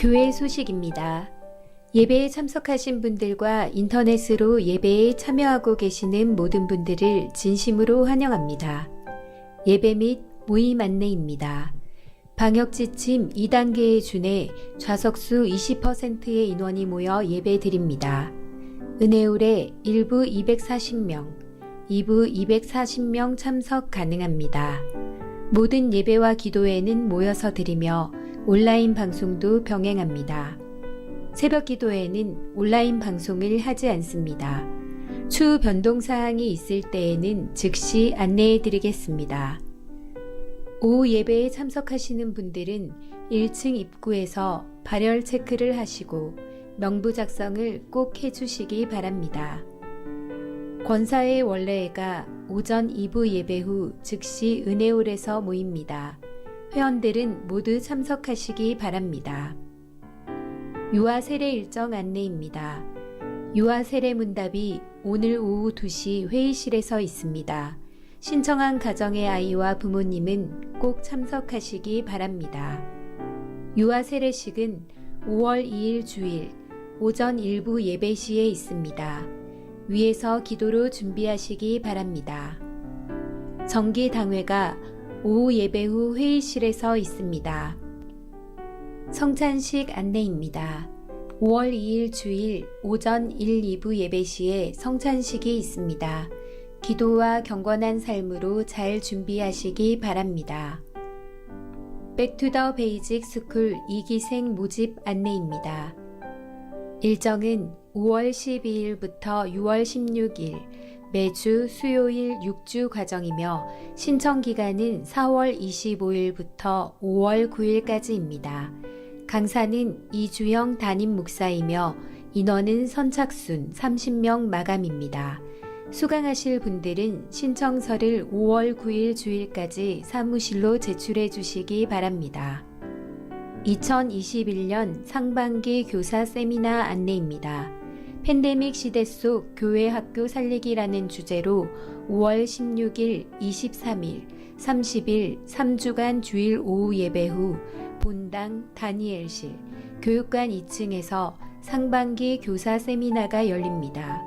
교회 소식입니다. 예배에 참석하신 분들과 인터넷으로 예배에 참여하고 계시는 모든 분들을 진심으로 환영합니다. 예배 및 모임 안내입니다. 방역지침 2단계에 준해 좌석수 20%의 인원이 모여 예배 드립니다. 은혜홀에 1부 240명, 2부 240명 참석 가능합니다. 모든 예배와 기도회는 모여서 드리며 온라인 방송도 병행합니다. 새벽 기도회는 온라인 방송을 하지 않습니다. 추후 변동사항이 있을 때에는 즉시 안내해 드리겠습니다. 오후 예배에 참석하시는 분들은 1층 입구에서 발열 체크를 하시고 명부 작성을 꼭 해주시기 바랍니다. 권사의 원래회가 오전 2부 예배 후 즉시 은혜홀에서 모입니다. 회원들은 모두 참석하시기 바랍니다. 유아 세례 일정 안내입니다. 유아 세례 문답이 오늘 오후 2시 회의실에서 있습니다. 신청한 가정의 아이와 부모님은 꼭 참석하시기 바랍니다. 유아 세례식은 5월 2일 주일 오전 1부 예배 시에 있습니다. 위에서 기도로 준비하시기 바랍니다. 정기 당회가 오후 예배 후 회의실에서 있습니다. 성찬식 안내입니다. 5월 2일 주일 오전 1, 2부 예배 시에 성찬식이 있습니다. 기도와 경건한 삶으로 잘 준비하시기 바랍니다. 백투더 베이직 스쿨 2기생 모집 안내입니다. 일정은 5월 12일부터 6월 16일 매주 수요일 6주 과정이며 신청 기간은 4월 25일부터 5월 9일까지입니다. 강사는 이주영 담임 목사이며 인원은 선착순 30명 마감입니다. 수강하실 분들은 신청서를 5월 9일 주일까지 사무실로 제출해 주시기 바랍니다. 2021년 상반기 교사 세미나 안내입니다. 팬데믹 시대 속 교회 학교 살리기라는 주제로 5월 16일, 23일, 30일 3주간 주일 오후 예배 후 본당 다니엘실, 교육관 2층에서 상반기 교사 세미나가 열립니다.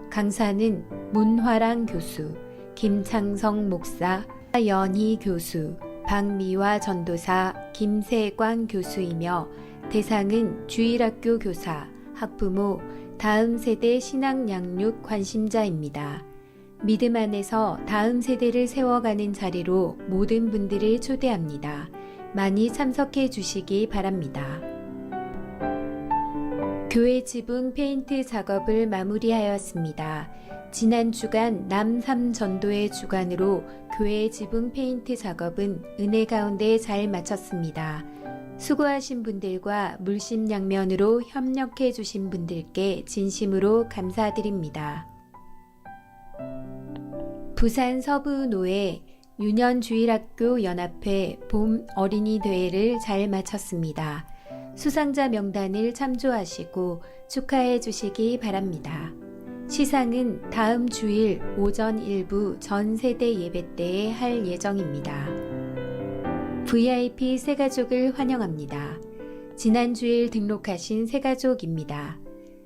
강사는 문화랑 교수, 김창성 목사, 연희 교수, 박미화 전도사, 김세광 교수이며 대상은 주일학교 교사, 학부모, 다음 세대 신앙 양육 관심자입니다. 믿음 안에서 다음 세대를 세워가는 자리로 모든 분들을 초대합니다. 많이 참석해 주시기 바랍니다. 교회 지붕 페인트 작업을 마무리하였습니다. 지난 주간 남3 전도의 주관으로 교회 지붕 페인트 작업은 은혜 가운데 잘 마쳤습니다. 수고하신 분들과 물심양면으로 협력해 주신 분들께 진심으로 감사드립니다. 부산 서부노회 유년주일학교 연합회 봄 어린이 대회를 잘 마쳤습니다. 수상자 명단을 참조하시고 축하해 주시기 바랍니다. 시상은 다음 주일 오전 1부 전 세대 예배 때에 할 예정입니다. VIP 새가족을 환영합니다. 지난 주일 등록하신 새가족입니다.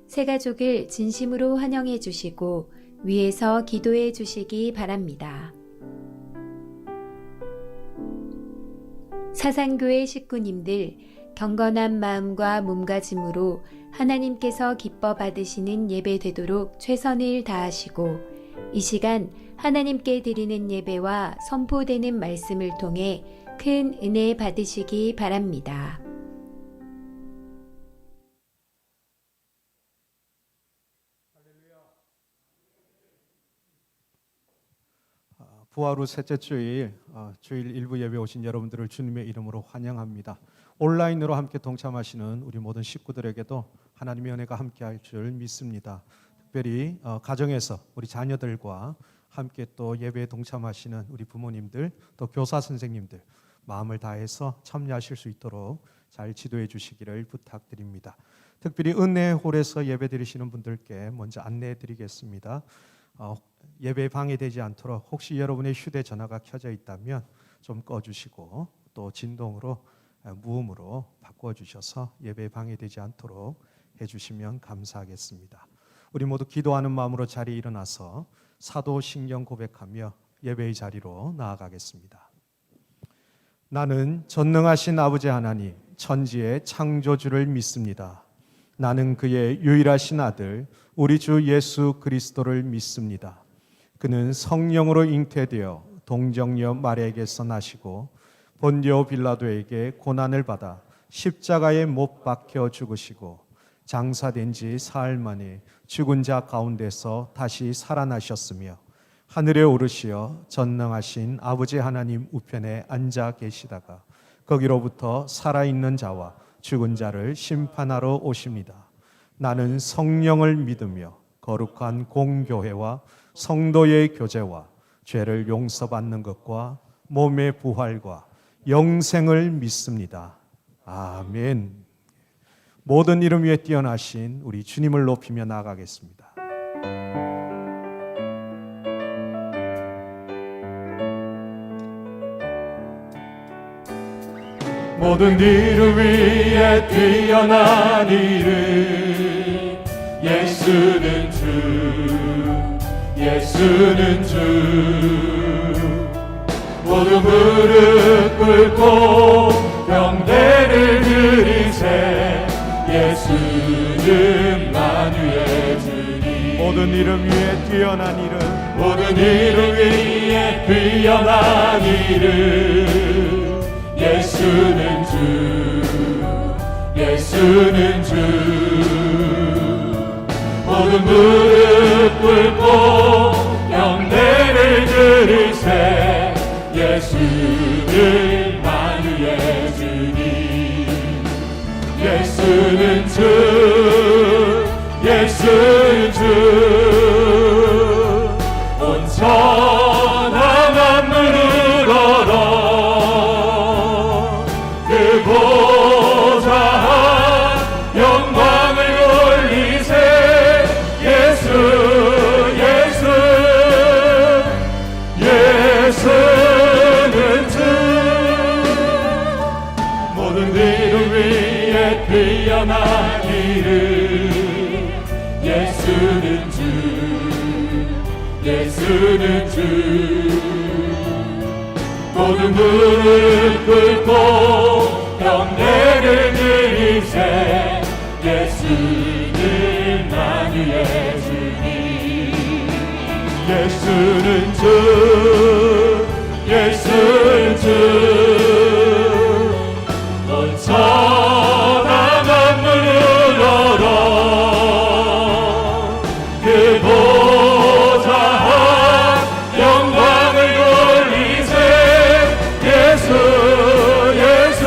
새가족을 진심으로 환영해 주시고 위에서 기도해 주시기 바랍니다. 사상교회 식구님들 경건한 마음과 몸가짐으로 하나님께서 기뻐 받으시는 예배 되도록 최선을 다하시고 이 시간 하나님께 드리는 예배와 선포되는 말씀을 통해 큰 은혜 받으시기 바랍니다. 부활 후 셋째 주일, 주일 일부 예배 오신 여러분들을 주님의 이름으로 환영합니다. 온라인으로 함께 동참하시는 우리 모든 식구들에게도 하나님의 은혜가 함께할 줄 믿습니다. 특별히 가정에서 우리 자녀들과 함께 또 예배에 동참하시는 우리 부모님들, 또 교사 선생님들 마음을 다해서 참여하실 수 있도록 잘 지도해 주시기를 부탁드립니다. 특별히 은혜홀에서 예배 드리시는 분들께 먼저 안내해 드리겠습니다. 예배에 방해되지 않도록 혹시 여러분의 휴대전화가 켜져 있다면 좀 꺼주시고 또 진동으로 무음으로 바꿔주셔서 예배에 방해되지 않도록 해주시면 감사하겠습니다. 우리 모두 기도하는 마음으로 자리에 일어나서 사도신경 고백하며 예배의 자리로 나아가겠습니다. 나는 전능하신 아버지 하나님 천지의 창조주를 믿습니다. 나는 그의 유일하신 아들 우리 주 예수 그리스도를 믿습니다. 그는 성령으로 잉태되어 동정녀 마리아에게서 나시고 본디오 빌라도에게 고난을 받아 십자가에 못 박혀 죽으시고 장사된 지 사흘 만에 죽은 자 가운데서 다시 살아나셨으며 하늘에 오르시어 전능하신 아버지 하나님 우편에 앉아 계시다가 거기로부터 살아있는 자와 죽은 자를 심판하러 오십니다. 나는 성령을 믿으며 거룩한 공교회와 성도의 교제와 죄를 용서받는 것과 몸의 부활과 영생을 믿습니다. 아멘. 모든 이름 위에 뛰어나신 우리 주님을 높이며 나아가겠습니다. 모든 이름 위에 뛰어난 이름 예수는 주 예수는 주 모두 무릎 꿇고 경배를 드리세 예수는 만유의 주님 모든 이름 위에 뛰어난 이름 모든 이름 위에 뛰어난 이름 예수는 주 예수는 주 모든 무릎 꿇고 경배를 드리세 예수는 만유의 주님 예수는 주 예수는 주 온 천하 만물을 얼어 그 보좌 영광을 돌리세 예수 예수 예수는 주 모든 이름 위에 뛰어난 이름 예수는 주 예수는 주 모든 무릎 꿇고 경배를 드리세 예수는 만유의 주님 예수는 주 예수는 주온 천하 만물을 얼어 그 보좌 영광을 돌리세 예수 예수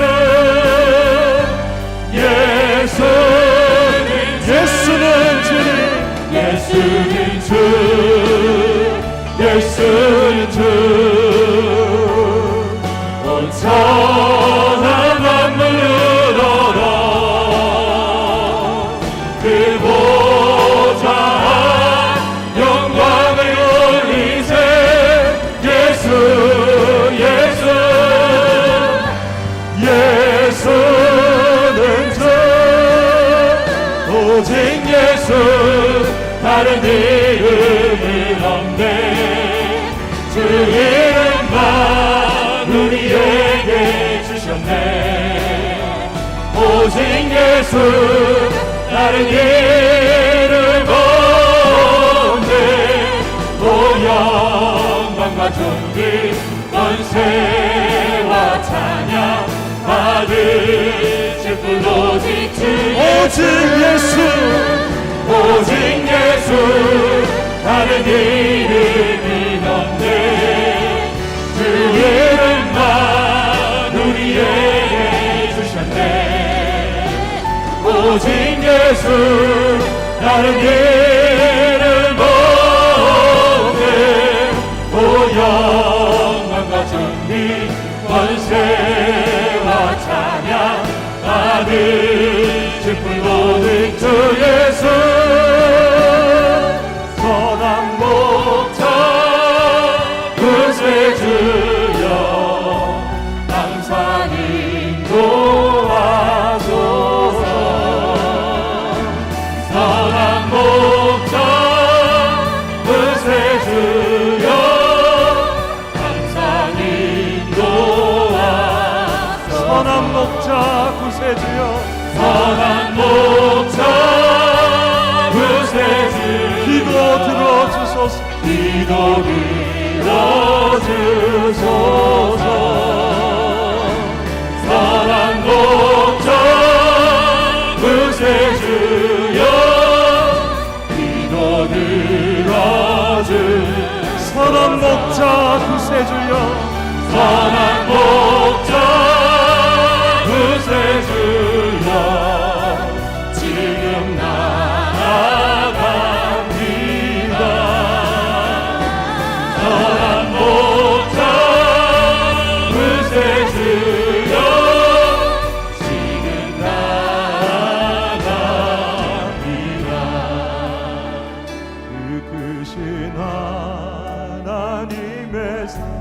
예수는 주님 예수는 주 예수는 주온 천하 만물을 얼어 그 보좌 영광을 돌리세 예수 예수 예수는 주 오직 예수 다른 이름은 없네 주 이름만 우리에게 주셨네 오직 예수 다른 이름 없네 오 영광과 존귀 권세와 찬양 받으실 분 오직 주 오직 예수 오직 예수 다른 이름이 없네 주 이름만 우리에게 주셨네 오직 예수 다른 이름 없네 오 영광과 존귀 권세와 찬양 받으실 분 오직 주 예수 선한 목자 구세주여 항상 인도 선한 목자 구세주여 선한 목자 구세주 기도 들어주소서 기도 들어주소서 선한 목자 구세주여 기도 들어주 선한 목자 구세주여 선한 목자 구세주여 지금 나아갑니다 선한 목자 구세주여 지금 나아갑니다 그 크신 하나님의 사랑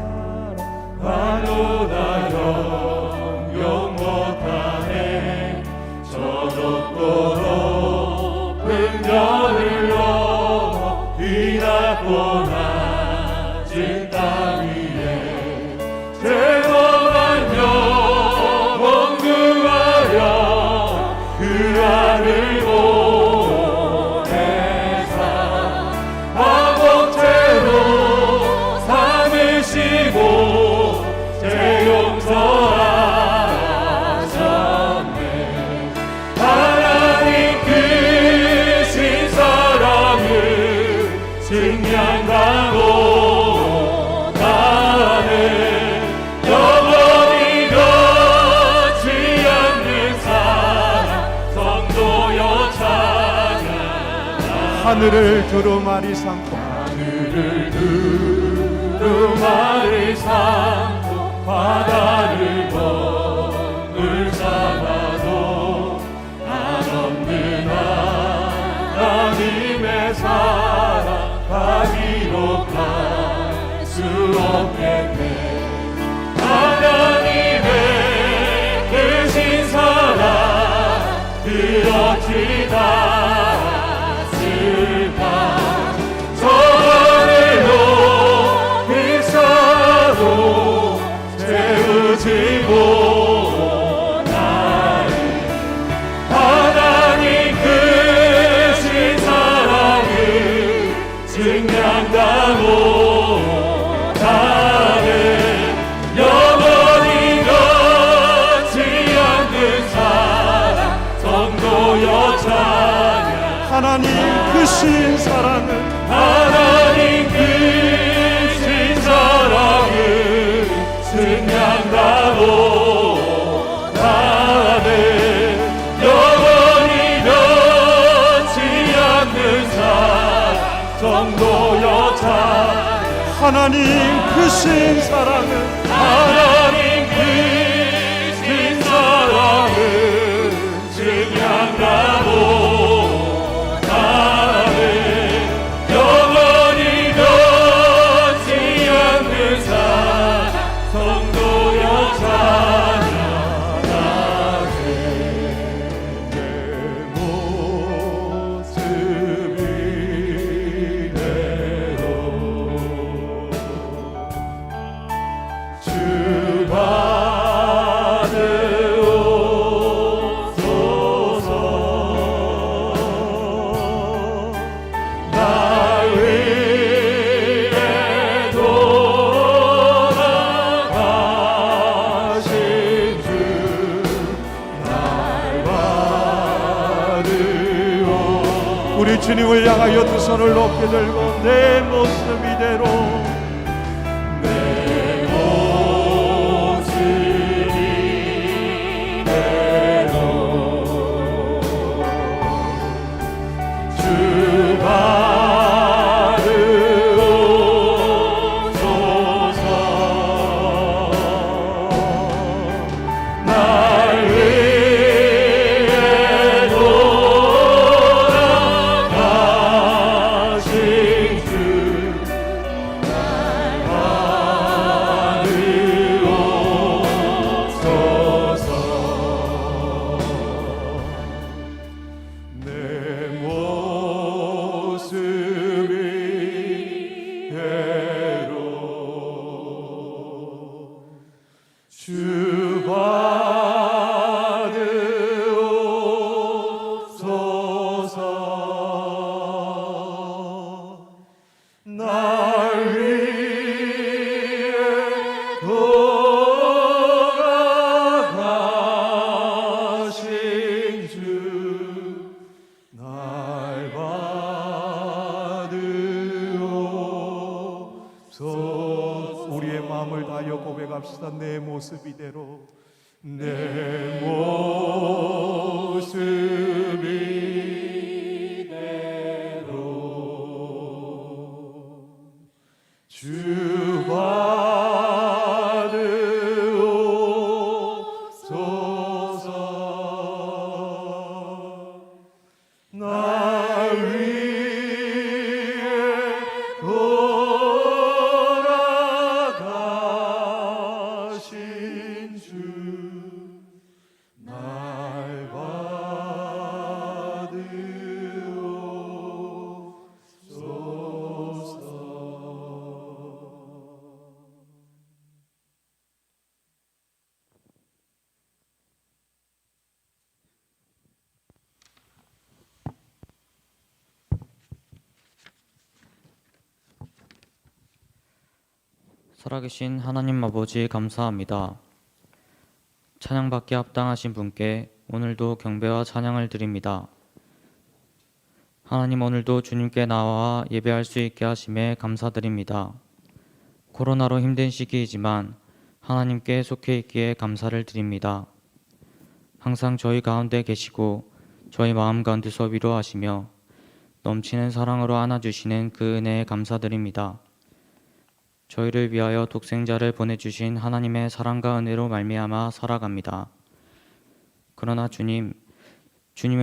하노다 영영 못하네 저 높고 높은 별을 넘어 이 낮고 낮은 땅 위에 죄범한 영혼 구하여 그 아들 보내사 화목제로 삼으시고 제 용서하셨네 하나님 크신 사랑을 증명하고 나는 영원히 변치 않는 사랑 성도여 찬양 하늘을 두루마리 삼고 하늘을 두루마리 삼고 바다를 번을 삼아도 한없는 하나님의 사랑 다 기록할 수 없겠네 하나님의 크신 사랑 그렇지 않았을까 저 하늘로 비싸도 채우지 못하리 하나님 크신 사랑을 증명다 못하네 영원히 변치 않는 사랑 성도여 찬양 하나님 크신 사랑은 하나님 크신 사랑을 증명하고 나는 영원히 변치 않는 사랑 성도여 찬양 하나님 크신 사랑은 하나님 크신 사랑을 증명하고 나는 영원히 변치 않는 사랑 성도여 찬양하네 내 모습 이대로 주 받으옵소서 날 위해 돌아가신 주 날 받으오 우리 주님을 향하여 두 손을 높게 들고 내 모습 이대로 내 모습 이대로 주 받으옵소서 날 위해 돌아가신 주 기도합시다. 내 모습 이대로 내 모습 이대로 주 받으옵소서. 나 위에 돌아가신 주 날 받으옵소서. 살아계신 하나님 아버지 감사합니다. 찬양받기에 합당하신 분께 오늘도 경배와 찬양을 드립니다. 하나님, 오늘도 주님께 나와 예배할 수 있게 하심에 감사드립니다. 코로나로 힘든 시기이지만 하나님께 속해 있기에 감사를 드립니다. 항상 저희 가운데 계시고 저희 마음 가운데서 위로하시며 넘치는 사랑으로 안아주시는 그 은혜에 감사드립니다. 저희를 위하여 독생자를 보내주신 하나님의 사랑과 은혜로 말미암아 살아갑니다. 그러나 주님의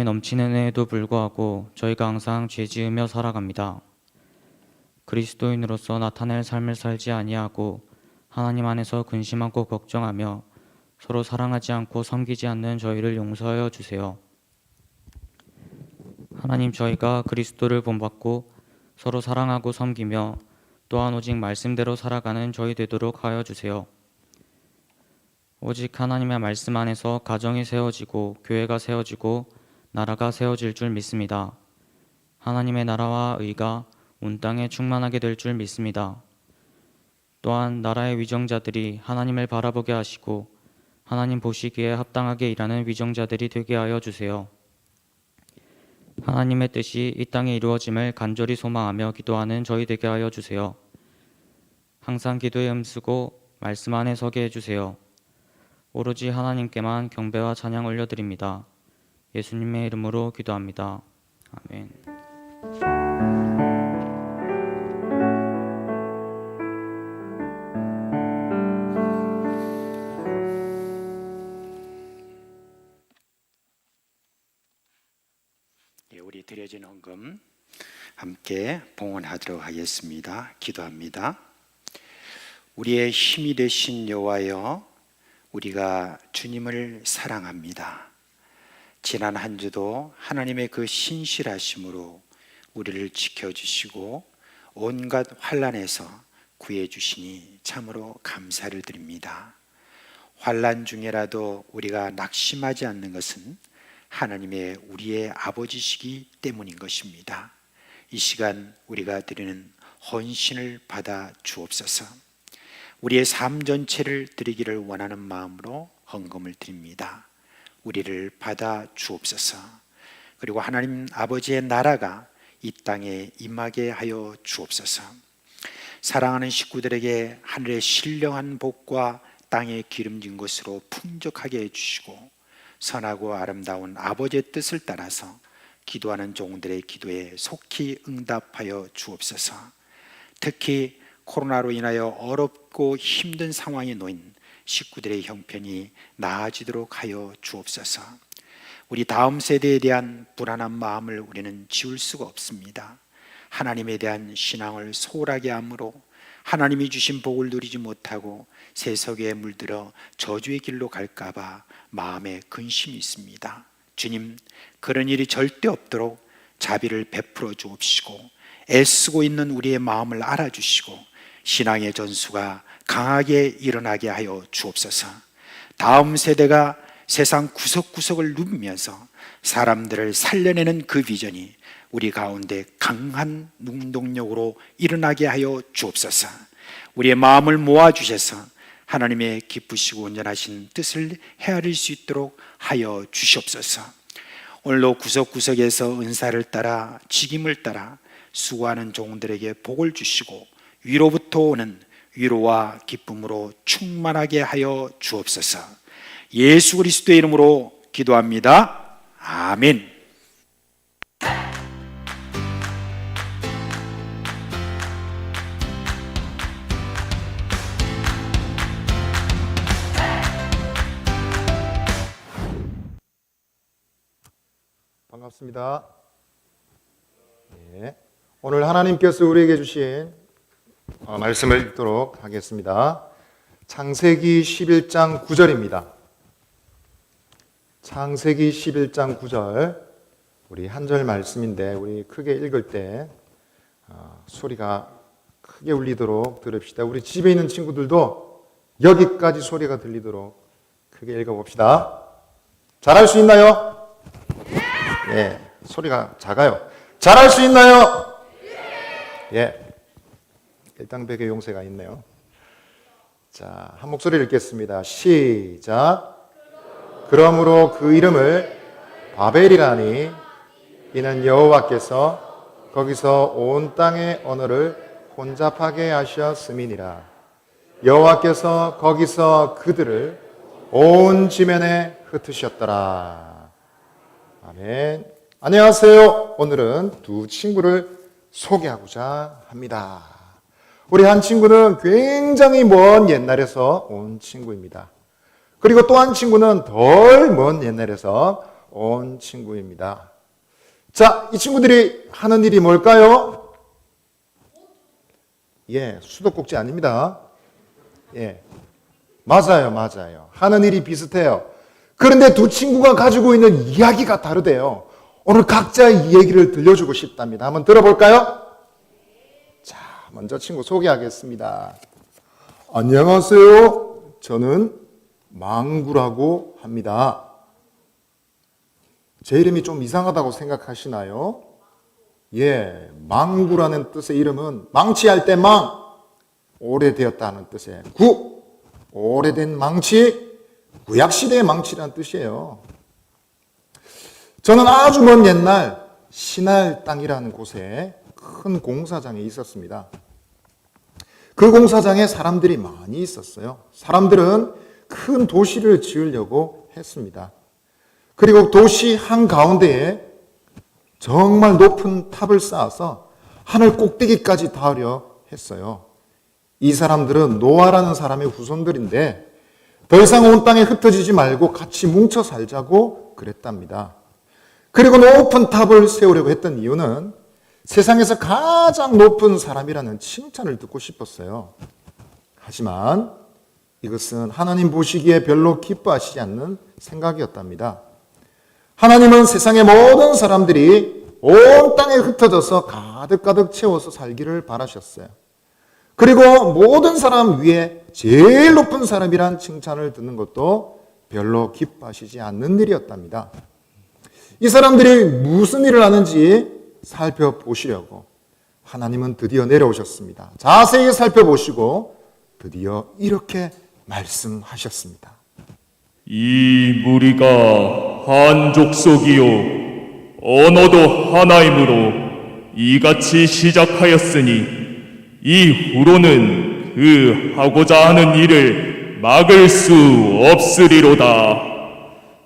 넘치는 은혜에도 불구하고 저희가 항상 죄 지으며 살아갑니다. 그리스도인으로서 나타낼 삶을 살지 아니하고 하나님 안에서 근심하고 걱정하며 서로 사랑하지 않고 섬기지 않는 저희를 용서하여 주세요. 하나님, 저희가 그리스도를 본받고 서로 사랑하고 섬기며 또한 오직 말씀대로 살아가는 저희 되도록 하여 주세요. 오직 하나님의 말씀 안에서 가정이 세워지고 교회가 세워지고 나라가 세워질 줄 믿습니다. 하나님의 나라와 의가 온 땅에 충만하게 될 줄 믿습니다. 또한 나라의 위정자들이 하나님을 바라보게 하시고 하나님 보시기에 합당하게 일하는 위정자들이 되게 하여 주세요. 하나님의 뜻이 이 땅에 이루어짐을 간절히 소망하며 기도하는 저희 되게 하여 주세요. 항상 기도에 힘쓰고 말씀 안에 서게 해주세요. 오로지 하나님께만 경배와 찬양 올려드립니다. 예수님의 이름으로 기도합니다. 아멘. 우리 드려진 헌금 함께 봉헌하도록 하겠습니다. 기도합니다. 우리의 힘이 되신 여호와여, 우리가 주님을 사랑합니다. 지난 한 주도 하나님의 그 신실하심으로 우리를 지켜주시고 온갖 환난에서 구해주시니 참으로 감사를 드립니다. 환난 중에라도 우리가 낙심하지 않는 것은 하나님의 우리의 아버지시기 때문인 것입니다. 이 시간 우리가 드리는 헌신을 받아 주옵소서. 우리의 삶 전체를 드리기를 원하는 마음으로 헌금을 드립니다. 우리를 받아 주옵소서. 그리고 하나님 아버지의 나라가 이 땅에 임하게 하여 주옵소서. 사랑하는 식구들에게 하늘의 신령한 복과 땅의 기름진 것으로 풍족하게 해주시고 선하고 아름다운 아버지의 뜻을 따라서 기도하는 종들의 기도에 속히 응답하여 주옵소서. 특히 코로나로 인하여 어렵고 힘든 상황에 놓인 식구들의 형편이 나아지도록 하여 주옵소서. 우리 다음 세대에 대한 불안한 마음을 우리는 지울 수가 없습니다. 하나님에 대한 신앙을 소홀하게 함으로 하나님이 주신 복을 누리지 못하고 세속에 물들어 저주의 길로 갈까 봐 마음에 근심이 있습니다. 주님, 그런 일이 절대 없도록 자비를 베풀어 주옵시고 애쓰고 있는 우리의 마음을 알아주시고 신앙의 전수가 강하게 일어나게 하여 주옵소서. 다음 세대가 세상 구석구석을 누비면서 사람들을 살려내는 그 비전이 우리 가운데 강한 능동력으로 일어나게 하여 주옵소서. 우리의 마음을 모아주셔서 하나님의 기쁘시고 온전하신 뜻을 헤아릴 수 있도록 하여 주시옵소서. 오늘도 구석구석에서 은사를 따라 직임을 따라 수고하는 종들에게 복을 주시고 위로부터 오는 위로와 기쁨으로 충만하게 하여 주옵소서. 예수 그리스도의 이름으로 기도합니다. 아멘. 반갑습니다. 예. 오늘 하나님께서 우리에게 주신 말씀을 읽도록 하겠습니다. 창세기 11장 9절입니다. 창세기 11장 9절, 우리 한 절 말씀인데 우리 크게 읽을 때 소리가 크게 울리도록 들읍시다. 우리 집에 있는 친구들도 여기까지 소리가 들리도록 크게 읽어봅시다. 잘할 수 있나요? 예, 소리가 작아요. 잘할 수 있나요? 예, 일당백의 용세가 있네요. 자, 한 목소리 읽겠습니다. 시작. 그러므로 그 이름을 바벨이라니, 이는 여호와께서 거기서 온 땅의 언어를 혼잡하게 하셨음이니라. 여호와께서 거기서 그들을 온 지면에 흩으셨더라. 아멘. 안녕하세요. 오늘은 두 친구를 소개하고자 합니다. 우리 한 친구는 굉장히 먼 옛날에서 온 친구입니다. 그리고 또 한 친구는 덜 먼 옛날에서 온 친구입니다. 자, 이 친구들이 하는 일이 뭘까요? 예, 수도꼭지 아닙니다. 예, 맞아요. 하는 일이 비슷해요. 그런데 두 친구가 가지고 있는 이야기가 다르대요. 오늘 각자의 이 얘기를 들려주고 싶답니다. 한번 들어볼까요? 자, 먼저 친구 소개하겠습니다. 안녕하세요. 저는 망구라고 합니다. 제 이름이 좀 이상하다고 생각하시나요? 예, 망구라는 뜻의 이름은 망치할 때 망, 오래되었다는 뜻의 구, 오래된 망치, 구약시대의 망치라는 뜻이에요. 저는 아주 먼 옛날 신할 땅이라는 곳에 큰 공사장에 있었습니다. 그 공사장에 사람들이 많이 있었어요. 사람들은 큰 도시를 지으려고 했습니다. 그리고 도시 한가운데에 정말 높은 탑을 쌓아서 하늘 꼭대기까지 닿으려 했어요. 이 사람들은 노아라는 사람의 후손들인데 더 이상 온 땅에 흩어지지 말고 같이 뭉쳐 살자고 그랬답니다. 그리고 높은 탑을 세우려고 했던 이유는 세상에서 가장 높은 사람이라는 칭찬을 듣고 싶었어요. 하지만 이것은 하나님 보시기에 별로 기뻐하시지 않는 생각이었답니다. 하나님은 세상의 모든 사람들이 온 땅에 흩어져서 가득가득 채워서 살기를 바라셨어요. 그리고 모든 사람 위에 제일 높은 사람이란 칭찬을 듣는 것도 별로 기뻐하시지 않는 일이었답니다. 이 사람들이 무슨 일을 하는지 살펴보시려고 하나님은 드디어 내려오셨습니다. 자세히 살펴보시고 드디어 이렇게 말씀하셨습니다. 이 무리가 한 족속이요 언어도 하나이므로 이같이 시작하였으니 이후로는 그 하고자 하는 일을 막을 수 없으리로다.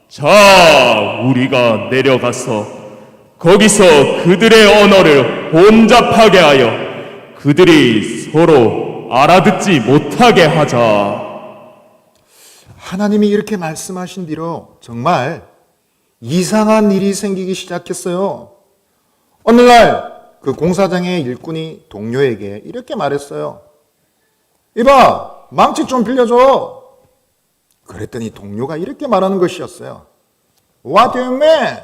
자, 우리가 내려가서 거기서 그들의 언어를 혼잡하게 하여 그들이 서로 알아듣지 못하게 하자. 하나님이 이렇게 말씀하신 뒤로 정말 이상한 일이 생기기 시작했어요. 어느 날 그 공사장의 일꾼이 동료에게 이렇게 말했어요. 이봐, 망치 좀 빌려줘. 그랬더니 동료가 이렇게 말하는 것이었어요. What do you mean?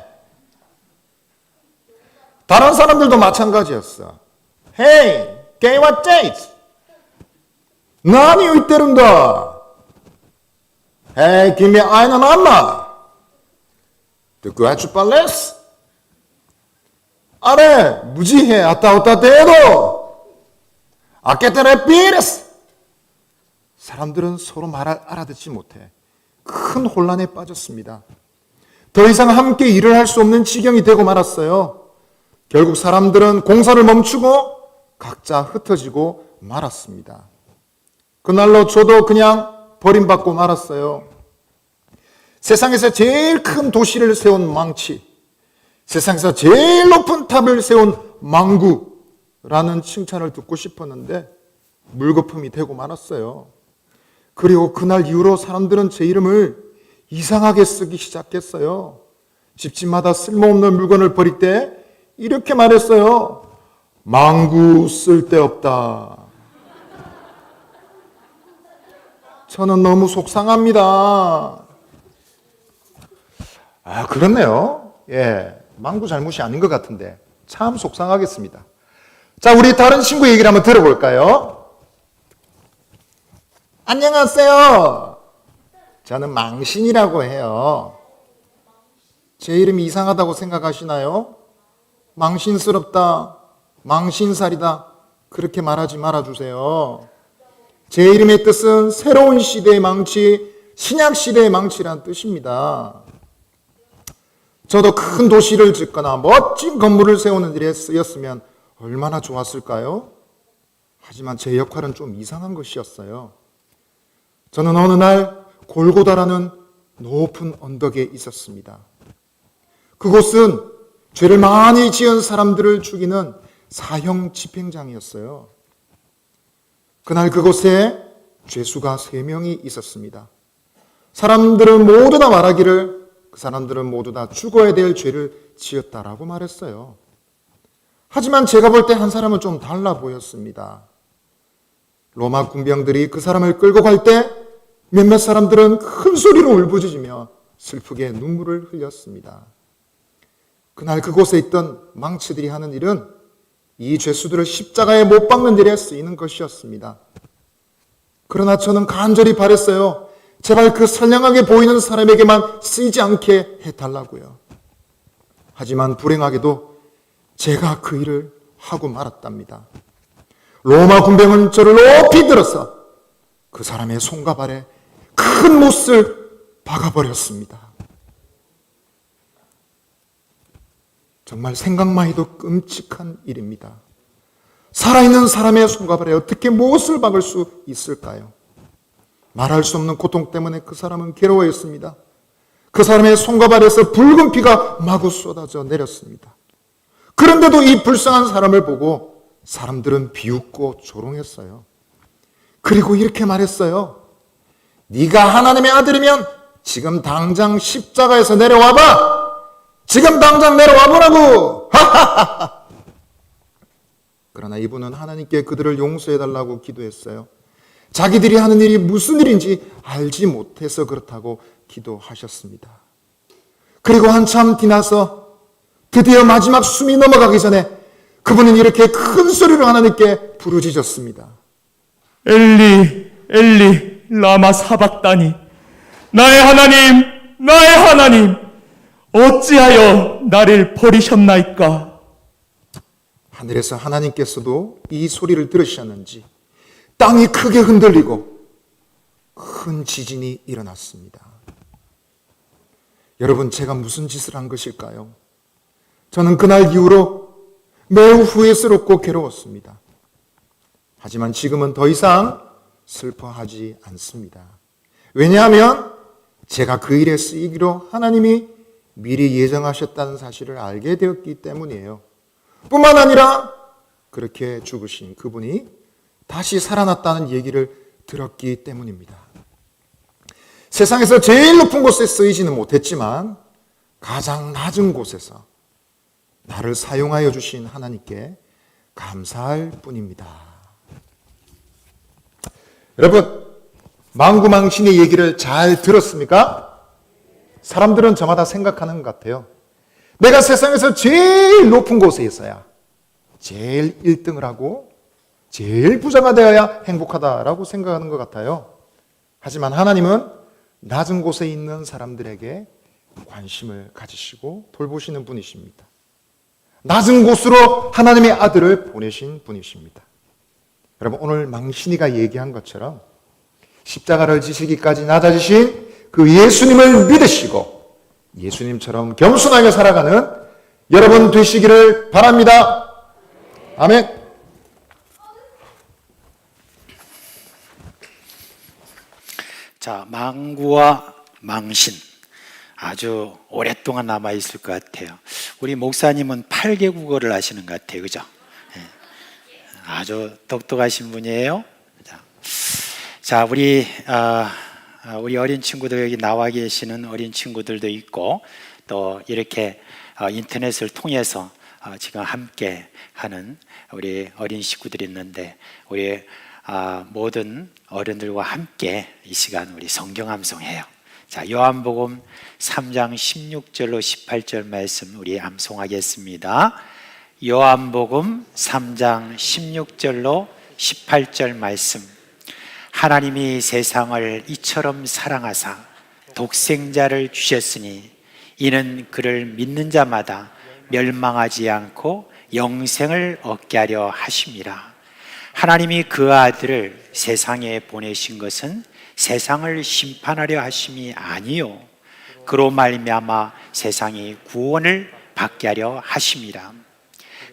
다른 사람들도 마찬가지였어. Hey, ¿qué 왔지? 나니言ってるんだ? Hey, give me einen Hammer. Du guacho pales? 아래 무지해 아따오따 대도 아깨테레 피레스. 사람들은 서로 말을 알아듣지 못해 큰 혼란에 빠졌습니다. 더 이상 함께 일을 할 수 없는 지경이 되고 말았어요. 결국 사람들은 공사를 멈추고 각자 흩어지고 말았습니다. 그날로 저도 그냥 버림받고 말았어요. 세상에서 제일 큰 도시를 세운 망치, 세상에서 제일 높은 탑을 세운 망구라는 칭찬을 듣고 싶었는데 물거품이 되고 말았어요. 그리고 그날 이후로 사람들은 제 이름을 이상하게 쓰기 시작했어요. 집집마다 쓸모없는 물건을 버릴 때 이렇게 말했어요. 망구 쓸데없다. 저는 너무 속상합니다. 아, 그렇네요. 예, 망구 잘못이 아닌 것 같은데 참 속상하겠습니다. 자, 우리 다른 친구 얘기를 한번 들어볼까요? 안녕하세요. 저는 망신이라고 해요. 제 이름이 이상하다고 생각하시나요? 망신스럽다, 망신살이다, 그렇게 말하지 말아주세요. 제 이름의 뜻은 새로운 시대의 망치, 신약 시대의 망치란 뜻입니다. 저도 큰 도시를 짓거나 멋진 건물을 세우는 일에 쓰였으면 얼마나 좋았을까요? 하지만 제 역할은 좀 이상한 것이었어요. 저는 어느 날 골고다라는 높은 언덕에 있었습니다. 그곳은 죄를 많이 지은 사람들을 죽이는 사형 집행장이었어요. 그날 그곳에 죄수가 3명이 있었습니다. 사람들은 모두 다 말하기를 그 사람들은 모두 다 죽어야 될 죄를 지었다라고 말했어요. 하지만 제가 볼 때 한 사람은 좀 달라 보였습니다. 로마 군병들이 그 사람을 끌고 갈 때 몇몇 사람들은 큰 소리로 울부짖으며 슬프게 눈물을 흘렸습니다. 그날 그곳에 있던 망치들이 하는 일은 이 죄수들을 십자가에 못 박는 일에 쓰이는 것이었습니다. 그러나 저는 간절히 바랬어요. 제발 그 선량하게 보이는 사람에게만 쓰이지 않게 해달라고요. 하지만 불행하게도 제가 그 일을 하고 말았답니다. 로마 군병은 저를 높이 들어서 그 사람의 손과 발에 큰 못을 박아버렸습니다. 정말 생각만 해도 끔찍한 일입니다. 살아있는 사람의 손과 발에 어떻게 못을 박을 수 있을까요? 말할 수 없는 고통 때문에 그 사람은 괴로워했습니다. 그 사람의 손과 발에서 붉은 피가 마구 쏟아져 내렸습니다. 그런데도 이 불쌍한 사람을 보고 사람들은 비웃고 조롱했어요. 그리고 이렇게 말했어요. 네가 하나님의 아들이면 지금 당장 십자가에서 내려와봐. 지금 당장 내려와보라고. 그러나 이분은 하나님께 그들을 용서해달라고 기도했어요. 자기들이 하는 일이 무슨 일인지 알지 못해서 그렇다고 기도하셨습니다. 그리고 한참 지나서 드디어 마지막 숨이 넘어가기 전에 그분은 이렇게 큰 소리로 하나님께 부르짖었습니다. 엘리, 엘리, 라마 사박다니. 나의 하나님, 나의 하나님, 어찌하여 나를 버리셨나이까? 하늘에서 하나님께서도 이 소리를 들으셨는지 땅이 크게 흔들리고 큰 지진이 일어났습니다. 여러분, 제가 무슨 짓을 한 것일까요? 저는 그날 이후로 매우 후회스럽고 괴로웠습니다. 하지만 지금은 더 이상 슬퍼하지 않습니다. 왜냐하면 제가 그 일에 쓰이기로 하나님이 미리 예정하셨다는 사실을 알게 되었기 때문이에요. 뿐만 아니라 그렇게 죽으신 그분이 다시 살아났다는 얘기를 들었기 때문입니다. 세상에서 제일 높은 곳에 쓰이지는 못했지만 가장 낮은 곳에서 나를 사용하여 주신 하나님께 감사할 뿐입니다. 여러분, 망구망신의 얘기를 잘 들었습니까? 사람들은 저마다 생각하는 것 같아요. 내가 세상에서 제일 높은 곳에 있어야 제일 1등을 하고 제일 부자가 되어야 행복하다라고 생각하는 것 같아요. 하지만 하나님은 낮은 곳에 있는 사람들에게 관심을 가지시고 돌보시는 분이십니다. 낮은 곳으로 하나님의 아들을 보내신 분이십니다. 여러분, 오늘 망신이가 얘기한 것처럼 십자가를 지시기까지 낮아지신 그 예수님을 믿으시고 예수님처럼 겸손하게 살아가는 여러분 되시기를 바랍니다. 아멘. 자, 망구와 망신 아주 오랫동안 남아 있을 것 같아요. 우리 목사님은 8개 국어를 하시는 것 같아요, 그죠? 예. 아주 똑똑하신 분이에요. 자, 우리 어린 친구들, 여기 나와 계시는 어린 친구들도 있고, 또 이렇게 인터넷을 통해서 지금 함께 하는 우리 어린 식구들이 있는데, 우리 모든 어른들과 함께 이 시간 우리 성경 암송해요. 자, 요한복음 3장 16절로 18절 말씀 우리 암송하겠습니다. 요한복음 3장 16절로 18절 말씀. 하나님이 세상을 이처럼 사랑하사 독생자를 주셨으니 이는 그를 믿는 자마다 멸망하지 않고 영생을 얻게 하려 하심이라. 하나님이 그 아들을 세상에 보내신 것은 세상을 심판하려 하심이 아니요 그로 말미암아 세상이 구원을 받게 하려 하심이라.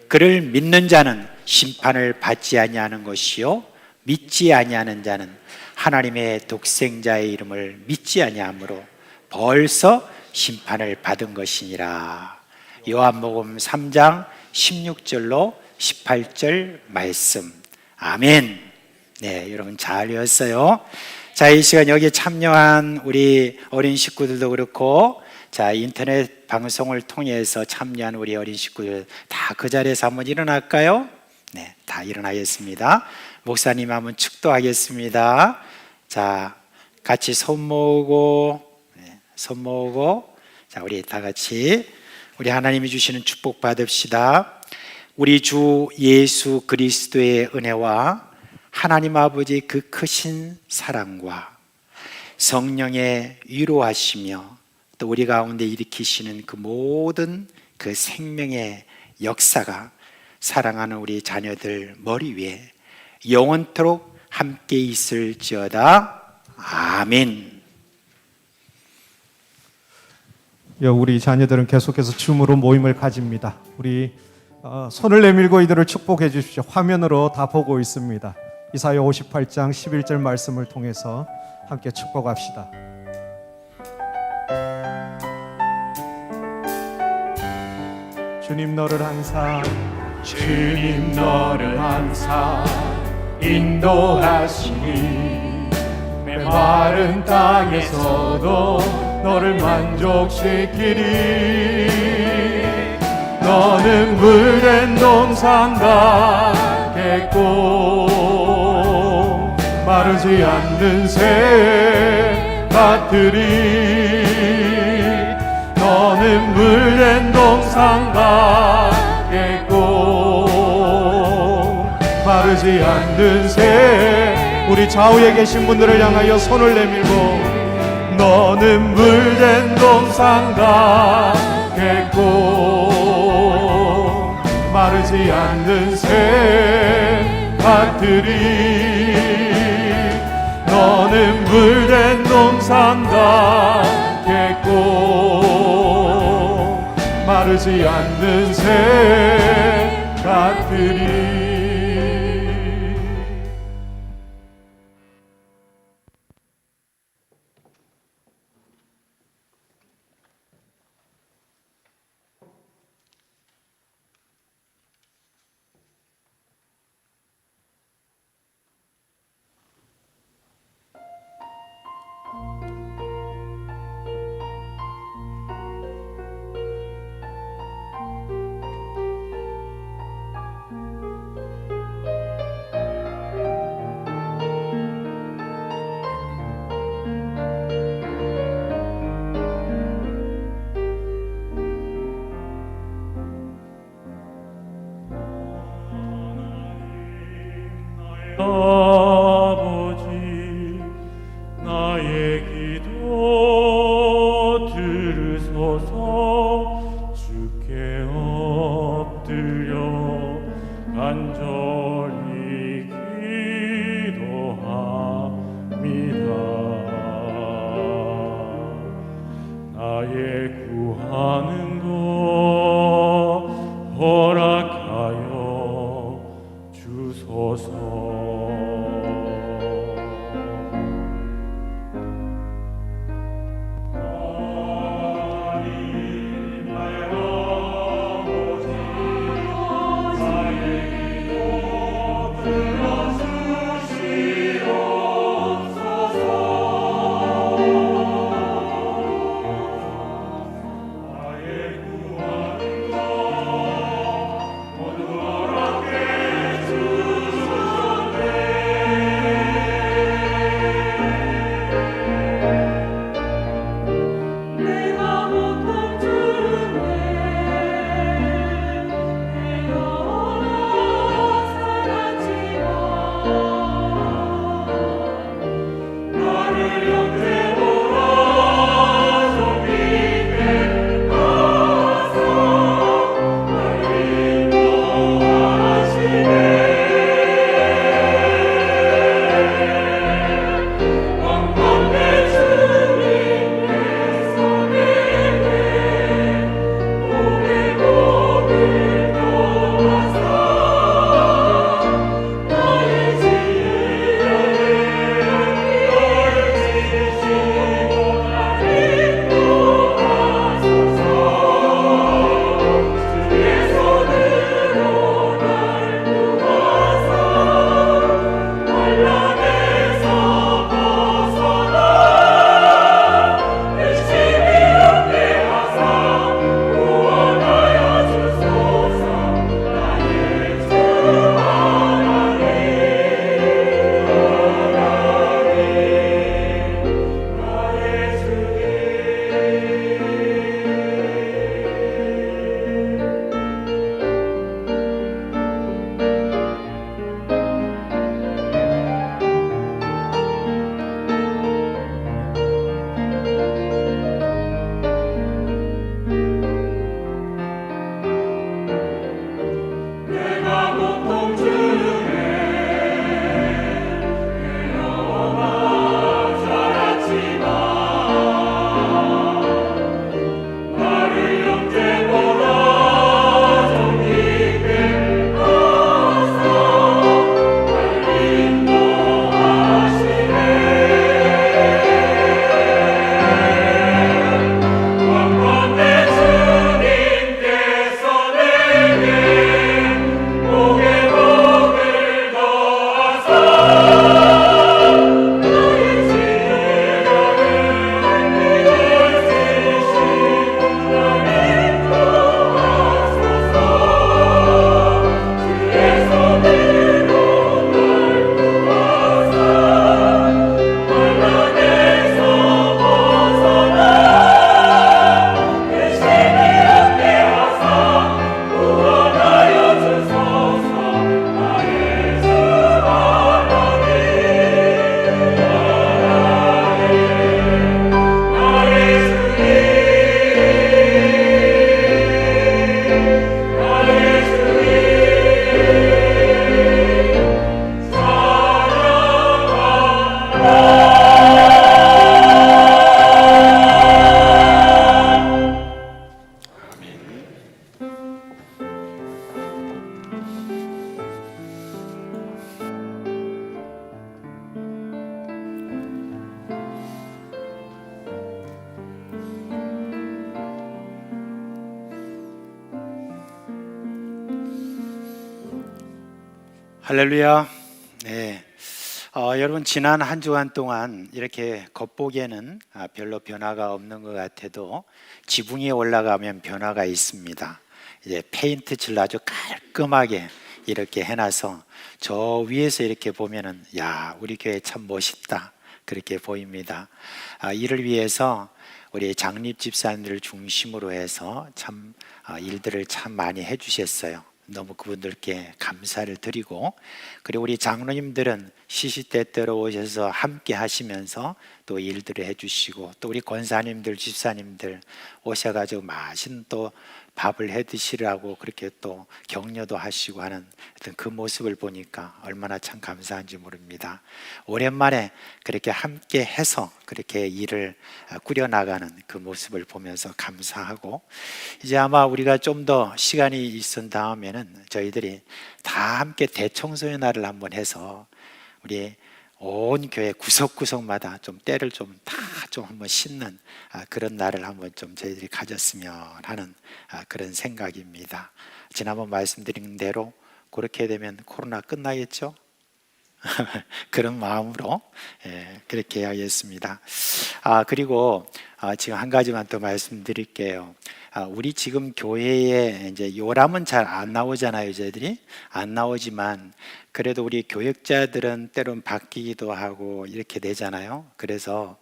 그를 믿는 자는 심판을 받지 아니하는 것이요 믿지 아니하는 자는 하나님의 독생자의 이름을 믿지 아니하므로 벌써 심판을 받은 것이니라. 요한복음 3장 16절로 18절 말씀. 아멘. 네, 여러분 잘 외웠어요. 자, 이 시간 여기에 참여한 우리 어린 식구들도 그렇고, 자, 인터넷 방송을 통해서 참여한 우리 어린 식구들 다 그 자리에서 한번 일어날까요? 네, 다 일어나겠습니다. 목사님 한번 축도하겠습니다. 자, 같이 손 모으고, 손 모으고, 자, 우리 다 같이 우리 하나님이 주시는 축복 받읍시다. 우리 주 예수 그리스도의 은혜와 하나님 아버지 그 크신 사랑과 성령의 위로하시며 또 우리 가운데 일으키시는 그 모든 그 생명의 역사가 사랑하는 우리 자녀들 머리 위에 영원토록 함께 있을지어다. 아멘. 우리 자녀들은 계속해서 춤으로 모임을 가집니다. 우리 손을 내밀고 이들을 축복해 주십시오. 화면으로 다 보고 있습니다. 이사야 58장 11절 말씀을 통해서 함께 축복합시다. 주님 너를 항상 인도하시니 메마른 땅에서도 너를 만족시키리. 너는 물된 동산 같겠고 마르지 않는 새 같으리. 너는 물된 동산 같겠고 마르지 않는 새. 우리 좌우에 계신 분들을 향하여 손을 내밀고 너는 물된 동산 같겠고 마르지 않는 새 같으리. 너는 물된 동산 같겠고 마르지 않는 새 같으리. 아버지 나의 기도 들으소서. 주께 엎드려 간절히 기도합니다. 나의 구하는 것 허락하여 주소서. 할렐루야. 네. 여러분 지난 한 주간 동안 이렇게 겉보기에는 별로 변화가 없는 것 같아도 지붕 위에 올라가면 변화가 있습니다. 이제 페인트 칠을 아주 깔끔하게 이렇게 해놔서 저 위에서 이렇게 보면은 야, 우리 교회 참 멋있다 그렇게 보입니다. 이를 위해서 우리 장립 집사님들을 중심으로 해서 참 일들을 참 많이 해주셨어요. 너무 그분들께 감사를 드리고, 그리고 우리 장로님들은 시시때때로 오셔서 함께 하시면서 또 일들을 해주시고, 또 우리 권사님들 집사님들 오셔가지고 맛있는 또 밥을 해 드시라고 그렇게 또 격려도 하시고 하는 어떤 그 모습을 보니까 얼마나 참 감사한지 모릅니다. 오랜만에 그렇게 함께 해서 그렇게 일을 꾸려나가는 그 모습을 보면서 감사하고, 이제 아마 우리가 좀 더 시간이 있은 다음에는 저희들이 다 함께 대청소의 날을 한번 해서 우리 온 교회 구석구석마다 좀 때를 좀 다 좀 한번 씻는 그런 날을 한번 좀 저희들이 가졌으면 하는 그런 생각입니다. 지난번 말씀드린 대로 그렇게 되면 코로나 끝나겠죠? 그런 마음으로 그렇게 해야겠습니다. 그리고 지금 한 가지만 더 말씀드릴게요. 우리 지금 교회에 이제 요람은 잘 안 나오잖아요. 저희들이 안 나오지만 그래도 우리 교역자들은 때론 바뀌기도 하고 이렇게 되잖아요. 그래서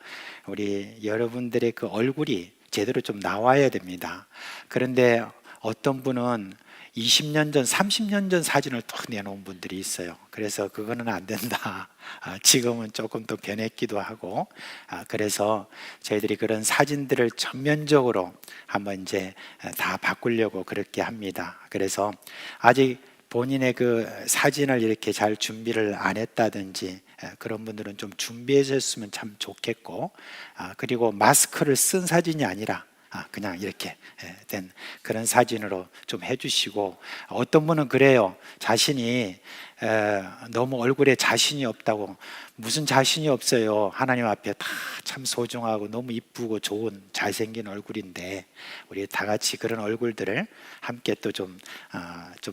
우리 여러분들의 그 얼굴이 제대로 좀 나와야 됩니다. 그런데 어떤 분은 20년 전, 30년 전 사진을 또 내놓은 분들이 있어요. 그래서 그거는 안 된다. 지금은 조금 더 변했기도 하고, 그래서 저희들이 그런 사진들을 전면적으로 한번 이제 다 바꾸려고 그렇게 합니다. 그래서 아직 본인의 그 사진을 이렇게 잘 준비를 안 했다든지 그런 분들은 좀 준비해 줬으면 참 좋겠고, 그리고 마스크를 쓴 사진이 아니라 그냥 이렇게 된 그런 사진으로 좀 해주시고, 어떤 분은 그래요. 자신이 너무 얼굴에 자신이 없다고. 무슨 자신이 없어요. 하나님 앞에 다 참 소중하고 너무 이쁘고 좋은 잘생긴 얼굴인데 우리 다 같이 그런 얼굴들을 함께 또 좀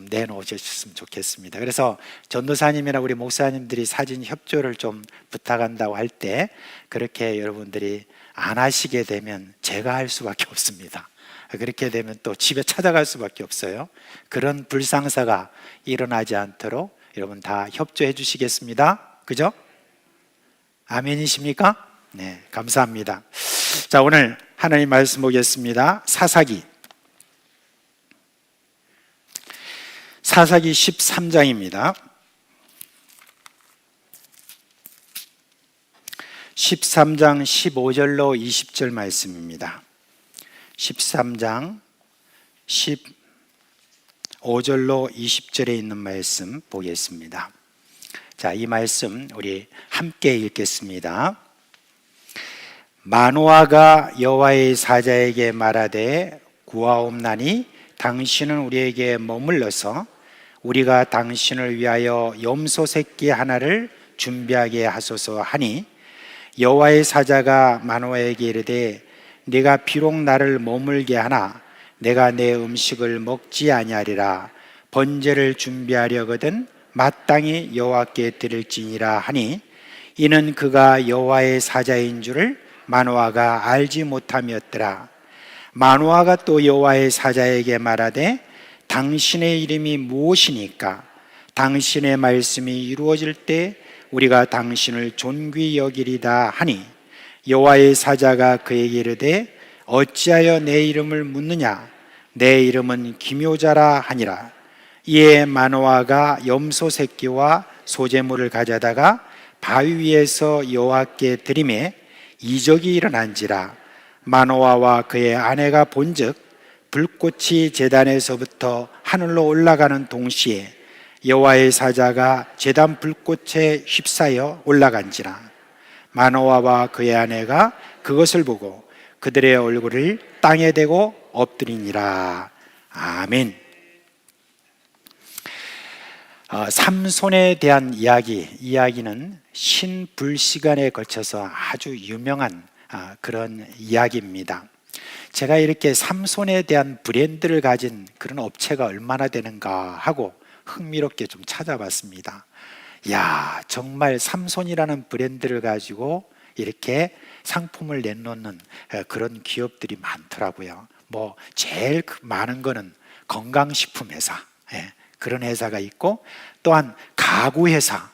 내놓으셨으면 좋겠습니다. 그래서 전도사님이나 우리 목사님들이 사진 협조를 좀 부탁한다고 할 때 그렇게 여러분들이 안 하시게 되면 제가 할 수밖에 없습니다. 그렇게 되면 또 집에 찾아갈 수밖에 없어요. 그런 불상사가 일어나지 않도록 여러분 다 협조해 주시겠습니다. 그죠? 아멘이십니까? 네, 감사합니다. 자, 오늘 하나님 말씀 보겠습니다. 사사기 13장입니다. 13장 15절로 20절 말씀입니다. 13장 15절로 20절에 있는 말씀 보겠습니다. 자, 이 말씀 우리 함께 읽겠습니다. 마노아가 여호와의 사자에게 말하되 구하옵나니 당신은 우리에게 머물러서 우리가 당신을 위하여 염소 새끼 하나를 준비하게 하소서 하니, 여호와의 사자가 마노아에게 이르되 네가 비록 나를 머물게 하나 내가 내 음식을 먹지 아니하리라. 번제를 준비하려거든 마땅히 여호와께 드릴지니라 하니, 이는 그가 여호와의 사자인 줄을 마노아가 알지 못함이었더라. 마노아가 또 여호와의 사자에게 말하되 당신의 이름이 무엇이니까? 당신의 말씀이 이루어질 때 우리가 당신을 존귀 여기리다 하니, 여호와의 사자가 그에게 이르되 어찌하여 내 이름을 묻느냐? 내 이름은 기묘자라 하니라. 이에 마노아가 염소 새끼와 소제물을 가져다가 바위 위에서 여호와께 드리매 이적이 일어난지라. 마노아와 그의 아내가 본즉 불꽃이 제단에서부터 하늘로 올라가는 동시에 여호와의 사자가 제단 불꽃에 휩싸여 올라간지라. 마노아와 그의 아내가 그것을 보고 그들의 얼굴을 땅에 대고 엎드리니라. 아멘. 삼손에 대한 이야기는 신불시간에 걸쳐서 아주 유명한 그런 이야기입니다. 제가 이렇게 삼손에 대한 브랜드를 가진 그런 업체가 얼마나 되는가 하고 흥미롭게 좀 찾아봤습니다. 야, 정말 삼손이라는 브랜드를 가지고 이렇게 상품을 내놓는 그런 기업들이 많더라고요. 뭐 제일 많은 거는 건강식품 회사, 그런 회사가 있고, 또한 가구 회사,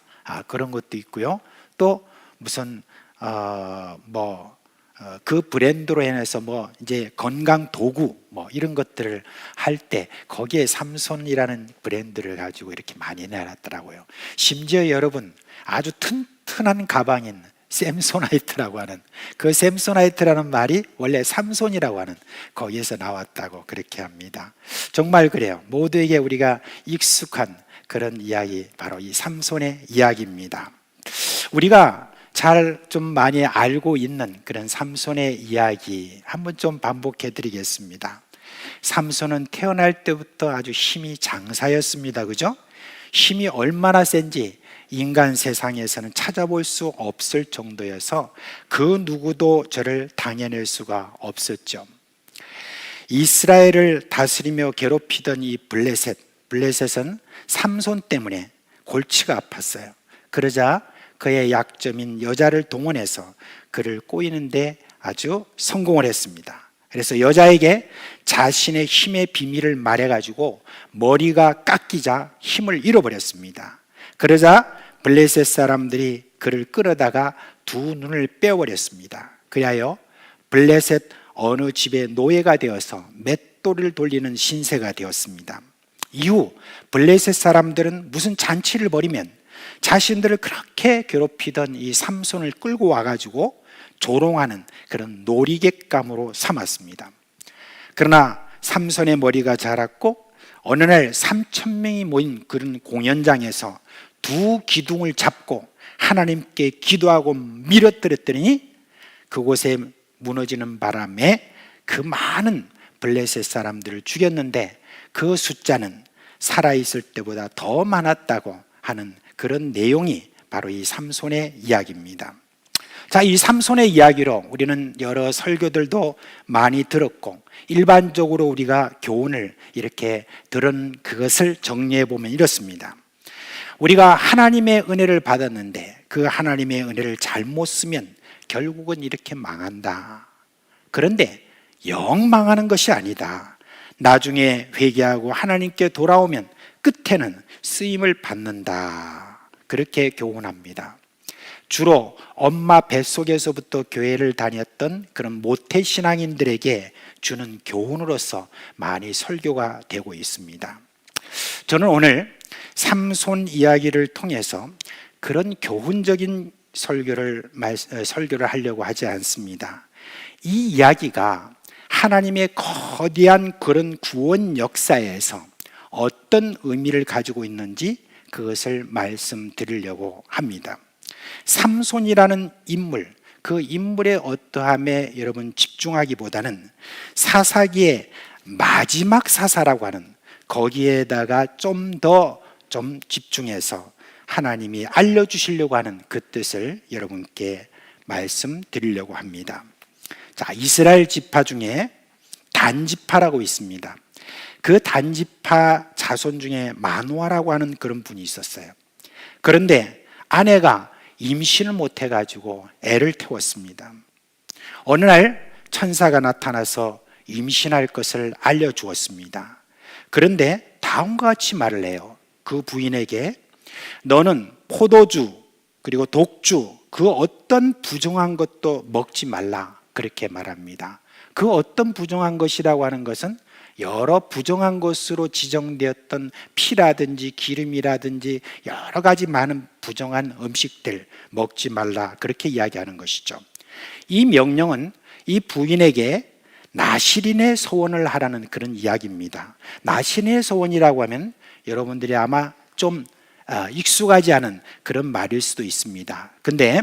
그런 것도 있고요. 또 무슨 그 브랜드로 인해서 뭐 이제 건강 도구 뭐 이런 것들을 할 때 거기에 삼손이라는 브랜드를 가지고 이렇게 많이 내놨더라고요. 심지어 여러분, 아주 튼튼한 가방인 샘소나이트라고 하는, 그 샘소나이트라는 말이 원래 삼손이라고 하는 거기에서 나왔다고 그렇게 합니다. 정말 그래요. 모두에게 우리가 익숙한 그런 이야기, 바로 이 삼손의 이야기입니다. 우리가 잘 좀 많이 알고 있는 그런 삼손의 이야기 한번 좀 반복해 드리겠습니다. 삼손은 태어날 때부터 아주 힘이 장사였습니다. 그죠? 힘이 얼마나 센지 인간 세상에서는 찾아볼 수 없을 정도여서 그 누구도 저를 당해낼 수가 없었죠. 이스라엘을 다스리며 괴롭히던 이 블레셋은 삼손 때문에 골치가 아팠어요. 그러자 그의 약점인 여자를 동원해서 그를 꼬이는데 아주 성공을 했습니다. 그래서 여자에게 자신의 힘의 비밀을 말해가지고 머리가 깎이자 힘을 잃어버렸습니다. 그러자 블레셋 사람들이 그를 끌어다가 두 눈을 빼어버렸습니다. 그리하여 블레셋 어느 집의 노예가 되어서 맷돌을 돌리는 신세가 되었습니다. 이후 블레셋 사람들은 무슨 잔치를 벌이면 자신들을 그렇게 괴롭히던 이 삼손을 끌고 와가지고 조롱하는 그런 놀이객감으로 삼았습니다. 그러나 삼손의 머리가 자랐고 어느 날 3,000명이 모인 그런 공연장에서 두 기둥을 잡고 하나님께 기도하고 밀어뜨렸더니 그곳에 무너지는 바람에 그 많은 블레셋 사람들을 죽였는데 그 숫자는 살아있을 때보다 더 많았다고 하는 그런 내용이 바로 이 삼손의 이야기입니다. 자, 이 삼손의 이야기로 우리는 여러 설교들도 많이 들었고, 일반적으로 우리가 교훈을 이렇게 들은 그것을 정리해 보면 이렇습니다. 우리가 하나님의 은혜를 받았는데 그 하나님의 은혜를 잘못 쓰면 결국은 이렇게 망한다. 그런데 영 망하는 것이 아니다. 나중에 회개하고 하나님께 돌아오면 끝에는 쓰임을 받는다. 그렇게 교훈합니다. 주로 엄마 뱃속에서부터 교회를 다녔던 그런 모태 신앙인들에게 주는 교훈으로서 많이 설교가 되고 있습니다. 저는 오늘 삼손 이야기를 통해서 그런 교훈적인 설교를 하려고 하지 않습니다. 이 이야기가 하나님의 거대한 그런 구원 역사에서 어떤 의미를 가지고 있는지 그것을 말씀드리려고 합니다. 삼손이라는 인물, 그 인물의 어떠함에 여러분 집중하기보다는 사사기의 마지막 사사라고 하는 거기에다가 좀 더 집중해서 하나님이 알려주시려고 하는 그 뜻을 여러분께 말씀드리려고 합니다. 자, 이스라엘 지파 중에 단지파라고 있습니다. 그 단지파 자손 중에 마누아라고 하는 그런 분이 있었어요. 그런데 아내가 임신을 못해가지고 애를 태웠습니다. 어느 날 천사가 나타나서 임신할 것을 알려주었습니다. 그런데 다음과 같이 말을 해요. 그 부인에게 너는 포도주 그리고 독주 그 어떤 부정한 것도 먹지 말라, 그렇게 말합니다. 그 어떤 부정한 것이라고 하는 것은 여러 부정한 것으로 지정되었던 피라든지 기름이라든지 여러 가지 많은 부정한 음식들 먹지 말라, 그렇게 이야기하는 것이죠. 이 명령은 이 부인에게 나시린의 소원을 하라는 그런 이야기입니다. 나시린의 소원이라고 하면 여러분들이 아마 좀 익숙하지 않은 그런 말일 수도 있습니다. 근데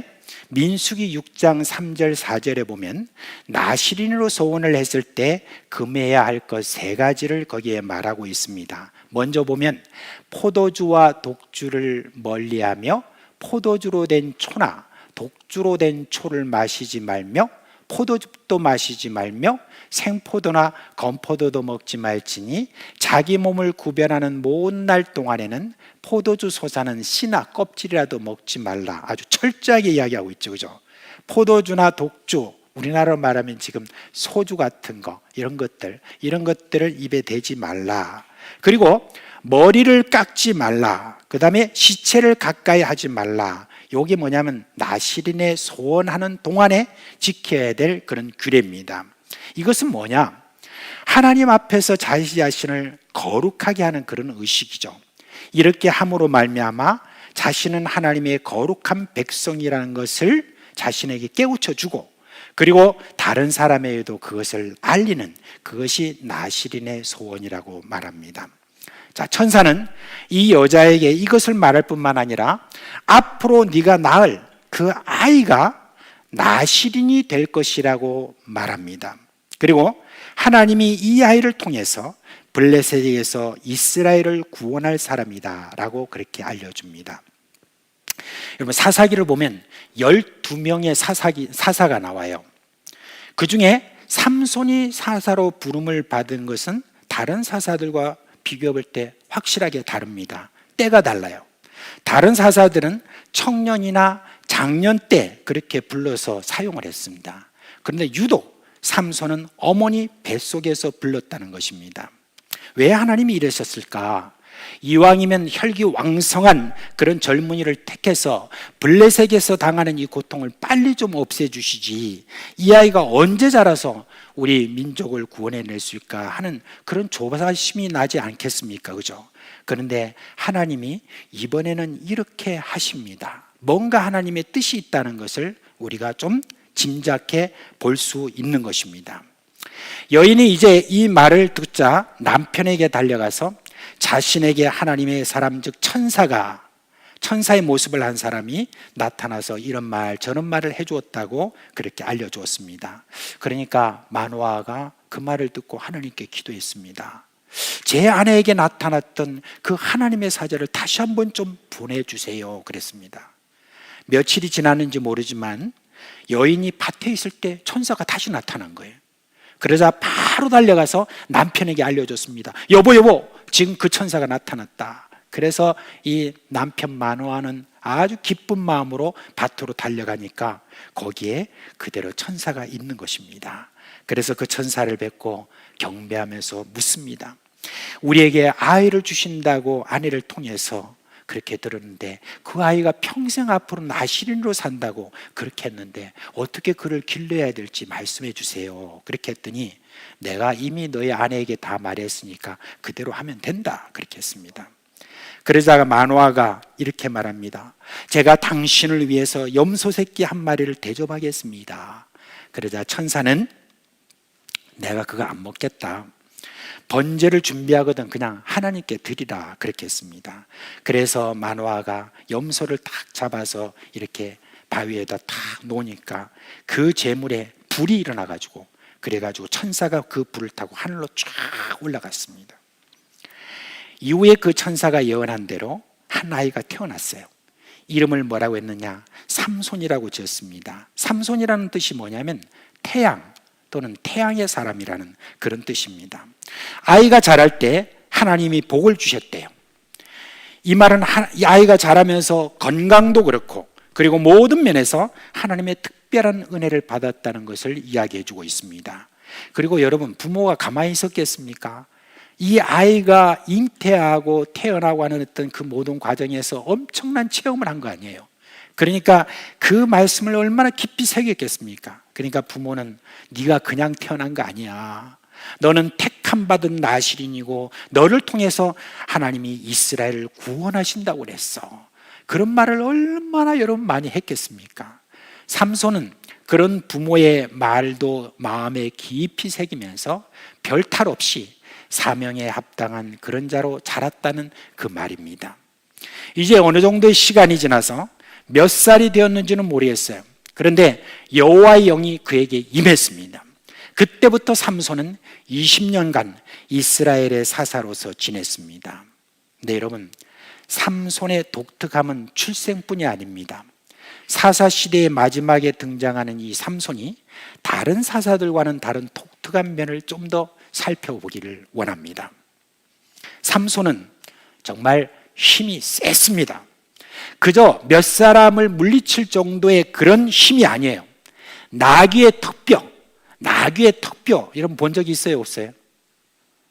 민수기 6장 3절 4절에 보면 나시린으로 소원을 했을 때 금해야 할 것 세 가지를 거기에 말하고 있습니다. 먼저 보면 포도주와 독주를 멀리하며 포도주로 된 초나 독주로 된 초를 마시지 말며 포도즙도 마시지 말며 생포도나 건포도도 먹지 말지니 자기 몸을 구별하는 모든 날 동안에는 포도주 솟아는 씨나 껍질이라도 먹지 말라. 아주 철저하게 이야기하고 있죠, 그죠? 포도주나 독주, 우리나라로 말하면 지금 소주 같은 거, 이런 것들을 입에 대지 말라. 그리고 머리를 깎지 말라. 그 다음에 시체를 가까이 하지 말라. 요게 뭐냐면 나시린에 소원하는 동안에 지켜야 될 그런 규례입니다. 이것은 뭐냐? 하나님 앞에서 자기 자신을 거룩하게 하는 그런 의식이죠. 이렇게 함으로 말미암아 자신은 하나님의 거룩한 백성이라는 것을 자신에게 깨우쳐 주고, 그리고 다른 사람에게도 그것을 알리는, 그것이 나시린의 소원이라고 말합니다. 자, 천사는 이 여자에게 이것을 말할 뿐만 아니라 앞으로 네가 낳을 그 아이가 나시린이 될 것이라고 말합니다. 그리고 하나님이 이 아이를 통해서 블레셋에게서 이스라엘을 구원할 사람이다 라고 그렇게 알려줍니다. 여러분, 사사기를 보면 12명의 사사가 나와요. 그 중에 삼손이 사사로 부름을 받은 것은 다른 사사들과 비교해 볼 때 확실하게 다릅니다. 때가 달라요. 다른 사사들은 청년이나 장년 때 그렇게 불러서 사용을 했습니다. 그런데 유독 삼손은 어머니 뱃속에서 불렀다는 것입니다. 왜 하나님이 이러셨을까? 이왕이면 혈기왕성한 그런 젊은이를 택해서 블레셋에서 당하는 이 고통을 빨리 좀 없애주시지, 이 아이가 언제 자라서 우리 민족을 구원해낼 수 있을까 하는 그런 조바심이 나지 않겠습니까? 그죠? 그런데 하나님이 이번에는 이렇게 하십니다. 뭔가 하나님의 뜻이 있다는 것을 우리가 좀 짐작해 볼 수 있는 것입니다. 여인이 이제 이 말을 듣자 남편에게 달려가서 자신에게 하나님의 사람 즉 천사의 모습을 한 사람이 나타나서 이런 말 저런 말을 해주었다고 그렇게 알려주었습니다. 그러니까 마노아가 그 말을 듣고 하나님께 기도했습니다. 제 아내에게 나타났던 그 하나님의 사자를 다시 한번 좀 보내주세요 그랬습니다. 며칠이 지났는지 모르지만 여인이 밭에 있을 때 천사가 다시 나타난 거예요. 그러자 바로 달려가서 남편에게 알려줬습니다. 여보, 지금 그 천사가 나타났다. 그래서 이 남편 마노아는 아주 기쁜 마음으로 밭으로 달려가니까 거기에 그대로 천사가 있는 것입니다. 그래서 그 천사를 뵙고 경배하면서 묻습니다. 우리에게 아이를 주신다고 아내를 통해서 그렇게 들었는데 그 아이가 평생 앞으로 나시린으로 산다고 그렇게 했는데 어떻게 그를 길러야 될지 말씀해 주세요. 그렇게 했더니 내가 이미 너의 아내에게 다 말했으니까 그대로 하면 된다. 그렇게 했습니다. 그러자가 마노아가 이렇게 말합니다. 제가 당신을 위해서 염소 새끼 한 마리를 대접하겠습니다. 그러자 천사는 내가 그거 안 먹겠다. 번제를 준비하거든 그냥 하나님께 드리라 그렇게 했습니다. 그래서 마노아가 염소를 딱 잡아서 이렇게 바위에다 탁 놓으니까 그 재물에 불이 일어나가지고 그래가지고 천사가 그 불을 타고 하늘로 쫙 올라갔습니다. 이후에 그 천사가 예언한 대로 한 아이가 태어났어요. 이름을 뭐라고 했느냐? 삼손이라고 지었습니다. 삼손이라는 뜻이 뭐냐면 태양 또는 태양의 사람이라는 그런 뜻입니다. 아이가 자랄 때 하나님이 복을 주셨대요. 이 말은 이 아이가 자라면서 건강도 그렇고 그리고 모든 면에서 하나님의 특별한 은혜를 받았다는 것을 이야기해 주고 있습니다. 그리고 여러분, 부모가 가만히 있었겠습니까? 이 아이가 잉태하고 태어나고 하는 어떤 그 모든 과정에서 엄청난 체험을 한 거 아니에요. 그러니까 그 말씀을 얼마나 깊이 새겼겠습니까? 그러니까 부모는 네가 그냥 태어난 거 아니야. 너는 택함 받은 나시린이고 너를 통해서 하나님이 이스라엘을 구원하신다고 그랬어. 그런 말을 얼마나 여러분 많이 했겠습니까? 삼손은 그런 부모의 말도 마음에 깊이 새기면서 별탈 없이 사명에 합당한 그런 자로 자랐다는 그 말입니다. 이제 어느 정도의 시간이 지나서 몇 살이 되었는지는 모르겠어요. 그런데 여호와의 영이 그에게 임했습니다. 그때부터 삼손은 20년간 이스라엘의 사사로서 지냈습니다. 근데 여러분, 삼손의 독특함은 출생뿐이 아닙니다. 사사 시대의 마지막에 등장하는 이 삼손이 다른 사사들과는 다른 독특한 면을 좀 더 살펴보기를 원합니다. 삼손은 정말 힘이 셌습니다. 그저 몇 사람을 물리칠 정도의 그런 힘이 아니에요. 나귀의 턱뼈 여러분 본 적이 있어요, 없어요?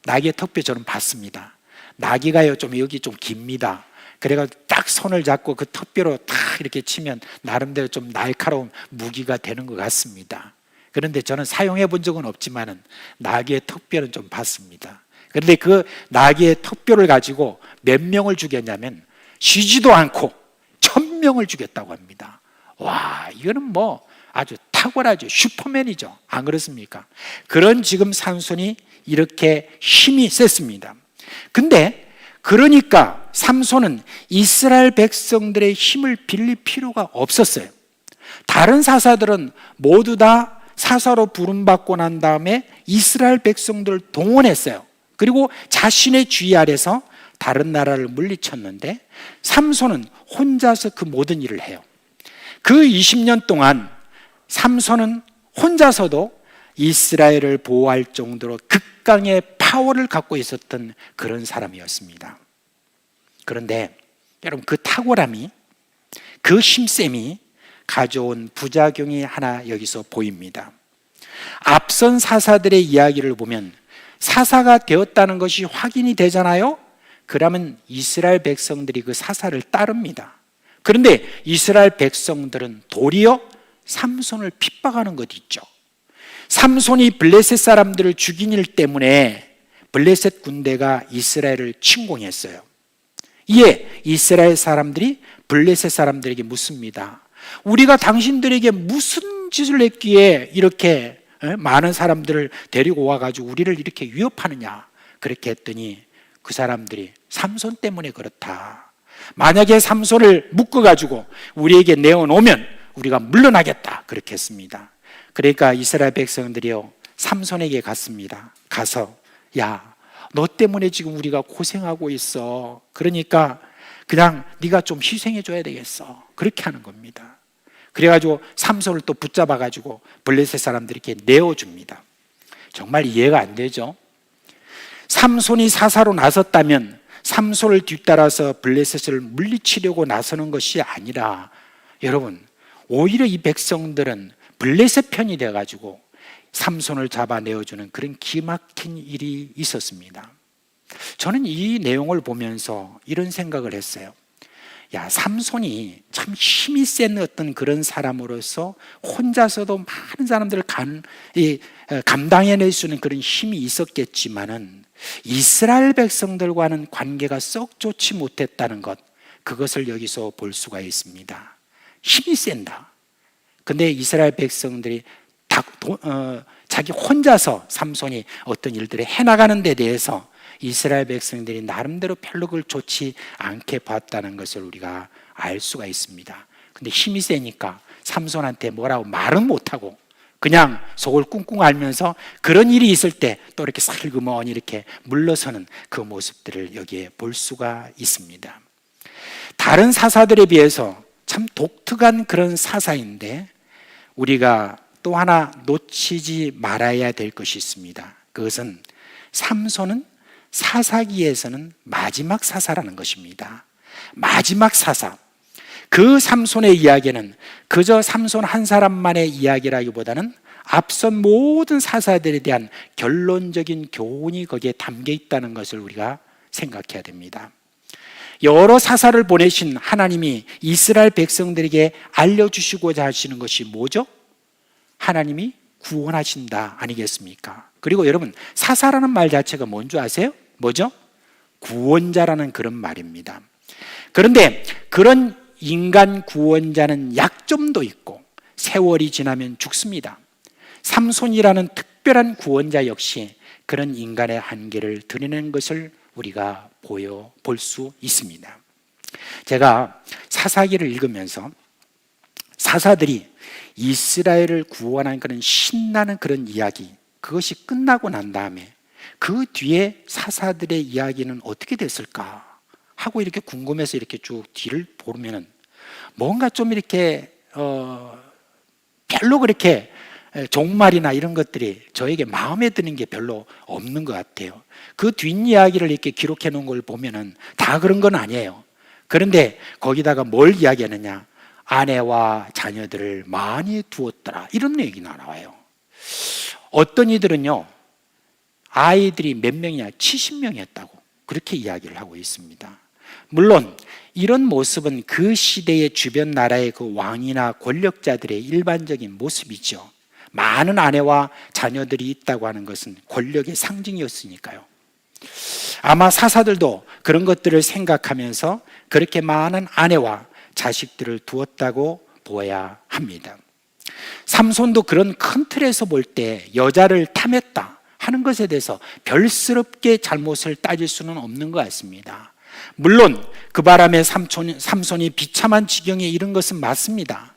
나귀의 턱뼈 저는 봤습니다. 나귀가요 좀 여기 좀 깁니다. 그래가지고 딱 손을 잡고 그 턱뼈로 탁 이렇게 치면 나름대로 좀 날카로운 무기가 되는 것 같습니다. 그런데 저는 사용해 본 적은 없지만은 나귀의 턱뼈는 좀 봤습니다. 그런데 그 나귀의 턱뼈를 가지고 몇 명을 죽였냐면 쉬지도 않고 1000명을 죽였다고 합니다. 와, 이거는 뭐 아주 탁월하죠. 슈퍼맨이죠. 안 그렇습니까? 그런 지금 삼손이 이렇게 힘이 셌습니다. 근데 그러니까 삼손은 이스라엘 백성들의 힘을 빌릴 필요가 없었어요. 다른 사사들은 모두 다 사사로 부름받고 난 다음에 이스라엘 백성들을 동원했어요. 그리고 자신의 주의 아래서 다른 나라를 물리쳤는데 삼손은 혼자서 그 모든 일을 해요. 그 20년 동안 삼손은 혼자서도 이스라엘을 보호할 정도로 극강의 파워를 갖고 있었던 그런 사람이었습니다. 그런데 여러분, 그 탁월함이, 그 힘셈이 가져온 부작용이 하나 여기서 보입니다. 앞선 사사들의 이야기를 보면 사사가 되었다는 것이 확인이 되잖아요. 그러면 이스라엘 백성들이 그 사사를 따릅니다. 그런데 이스라엘 백성들은 도리어 삼손을 핍박하는 것 있죠. 삼손이 블레셋 사람들을 죽인 일 때문에 블레셋 군대가 이스라엘을 침공했어요. 이에 이스라엘 사람들이 블레셋 사람들에게 묻습니다. 우리가 당신들에게 무슨 짓을 했기에 이렇게 많은 사람들을 데리고 와가지고 우리를 이렇게 위협하느냐. 그렇게 했더니 그 사람들이 삼손 때문에 그렇다. 만약에 삼손을 묶어가지고 우리에게 내어놓으면 우리가 물러나겠다. 그렇게 했습니다. 그러니까 이스라엘 백성들이요, 삼손에게 갔습니다. 가서, 야, 너 때문에 지금 우리가 고생하고 있어. 그러니까 그냥 네가 좀 희생해 줘야 되겠어. 그렇게 하는 겁니다. 그래가지고 삼손을 또 붙잡아가지고 블레셋 사람들에게 내어줍니다. 정말 이해가 안 되죠? 삼손이 사사로 나섰다면 삼손을 뒤따라서 블레셋을 물리치려고 나서는 것이 아니라, 여러분, 오히려 이 백성들은 블레셋 편이 돼가지고 삼손을 잡아내어주는 그런 기막힌 일이 있었습니다. 저는 이 내용을 보면서 이런 생각을 했어요. 야, 삼손이 참 힘이 센 어떤 그런 사람으로서 혼자서도 많은 사람들을 감당해낼 수 있는 그런 힘이 있었겠지만은 이스라엘 백성들과는 관계가 썩 좋지 못했다는 것, 그것을 여기서 볼 수가 있습니다. 힘이 센다. 근데 이스라엘 백성들이 자기 혼자서 삼손이 어떤 일들을 해나가는 데 대해서 이스라엘 백성들이 나름대로 별로 그걸 좋지 않게 봤다는 것을 우리가 알 수가 있습니다. 근데 힘이 세니까 삼손한테 뭐라고 말은 못하고 그냥 속을 꿍꿍 앓면서 그런 일이 있을 때 또 이렇게 살그머니 이렇게 물러서는 그 모습들을 여기에 볼 수가 있습니다. 다른 사사들에 비해서 참 독특한 그런 사사인데 우리가 또 하나 놓치지 말아야 될 것이 있습니다. 그것은 삼손은 사사기에서는 마지막 사사라는 것입니다. 마지막 사사. 그 삼손의 이야기는 그저 삼손 한 사람만의 이야기라기보다는 앞선 모든 사사들에 대한 결론적인 교훈이 거기에 담겨 있다는 것을 우리가 생각해야 됩니다. 여러 사사를 보내신 하나님이 이스라엘 백성들에게 알려주시고자 하시는 것이 뭐죠? 하나님이 구원하신다 아니겠습니까? 그리고 여러분, 사사라는 말 자체가 뭔지 아세요? 뭐죠? 구원자라는 그런 말입니다. 그런데 그런 인간 구원자는 약점도 있고 세월이 지나면 죽습니다. 삼손이라는 특별한 구원자 역시 그런 인간의 한계를 드러내는 것을 우리가 볼 수 있습니다. 제가 사사기를 읽으면서 사사들이 이스라엘을 구원한 그런 신나는 그런 이야기, 그것이 끝나고 난 다음에 그 뒤에 사사들의 이야기는 어떻게 됐을까 하고 이렇게 궁금해서 이렇게 쭉 뒤를 보면은 뭔가 좀 이렇게 별로 그렇게 종말이나 이런 것들이 저에게 마음에 드는 게 별로 없는 것 같아요. 그 뒷이야기를 이렇게 기록해 놓은 걸 보면은 다 그런 건 아니에요. 그런데 거기다가 뭘 이야기하느냐? 아내와 자녀들을 많이 두었더라, 이런 얘기가 나와요. 어떤 이들은요, 아이들이 몇 명이냐? 70명이었다고 그렇게 이야기를 하고 있습니다. 물론 이런 모습은 그 시대의 주변 나라의 그 왕이나 권력자들의 일반적인 모습이죠. 많은 아내와 자녀들이 있다고 하는 것은 권력의 상징이었으니까요. 아마 사사들도 그런 것들을 생각하면서 그렇게 많은 아내와 자식들을 두었다고 보아야 합니다. 삼손도 그런 큰 틀에서 볼 때 여자를 탐했다 하는 것에 대해서 별스럽게 잘못을 따질 수는 없는 것 같습니다. 물론 그 바람에 삼손이 비참한 지경에 이른 것은 맞습니다.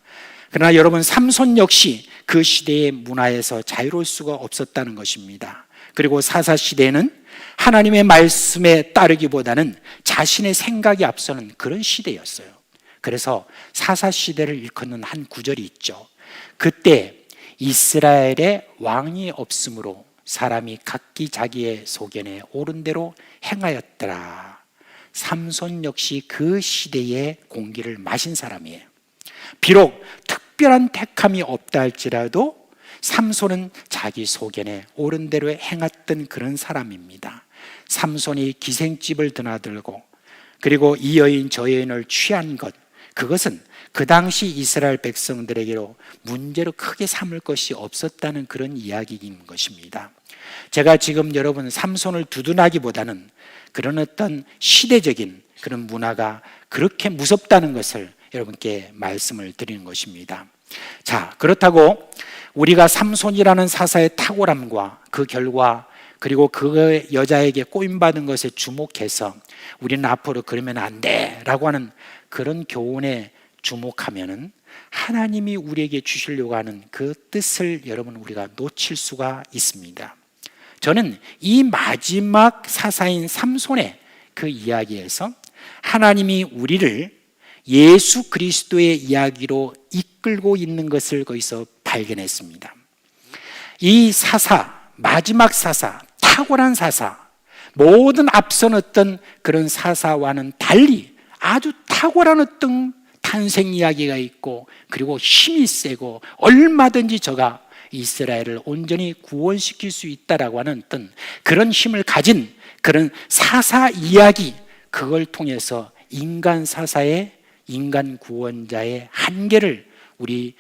그러나 여러분, 삼손 역시 그 시대의 문화에서 자유로울 수가 없었다는 것입니다. 그리고 사사 시대에는 하나님의 말씀에 따르기보다는 자신의 생각이 앞서는 그런 시대였어요. 그래서 사사 시대를 일컫는 한 구절이 있죠. 그때 이스라엘에 왕이 없으므로 사람이 각기 자기의 소견에 옳은 대로 행하였더라. 삼손 역시 그 시대의 공기를 마신 사람이에요. 비록 특별한 택함이 없다 할지라도 삼손은 자기 소견에 옳은 대로 행했던 그런 사람입니다. 삼손이 기생집을 드나들고 그리고 이 여인 저 여인을 취한 것, 그것은 그 당시 이스라엘 백성들에게로 문제로 크게 삼을 것이 없었다는 그런 이야기인 것입니다. 제가 지금 여러분 삼손을 두둔하기보다는 그런 어떤 시대적인 그런 문화가 그렇게 무섭다는 것을 여러분께 말씀을 드리는 것입니다. 자, 그렇다고 우리가 삼손이라는 사사의 탁월함과 그 결과 그리고 그 여자에게 꼬임받은 것에 주목해서 우리는 앞으로 그러면 안 돼라고 하는 그런 교훈에 주목하면은 하나님이 우리에게 주시려고 하는 그 뜻을 여러분 우리가 놓칠 수가 있습니다. 저는 이 마지막 사사인 삼손의 그 이야기에서 하나님이 우리를 예수 그리스도의 이야기로 이끌고 있는 것을 거기서 발견했습니다. 이 사사, 마지막 사사, 탁월한 사사, 모든 앞선 어떤 그런 사사와는 달리 아주 탁월한 어떤 탄생 이야기가 있고 그리고 힘이 세고 얼마든지 저가 이스라엘을 온전히 구원시킬 수 있다라고 하는 어떤 그런 힘을 가진 그런 사사 이야기, 그걸 통해서 인간 사사의 인간 구원자의 한계를 우리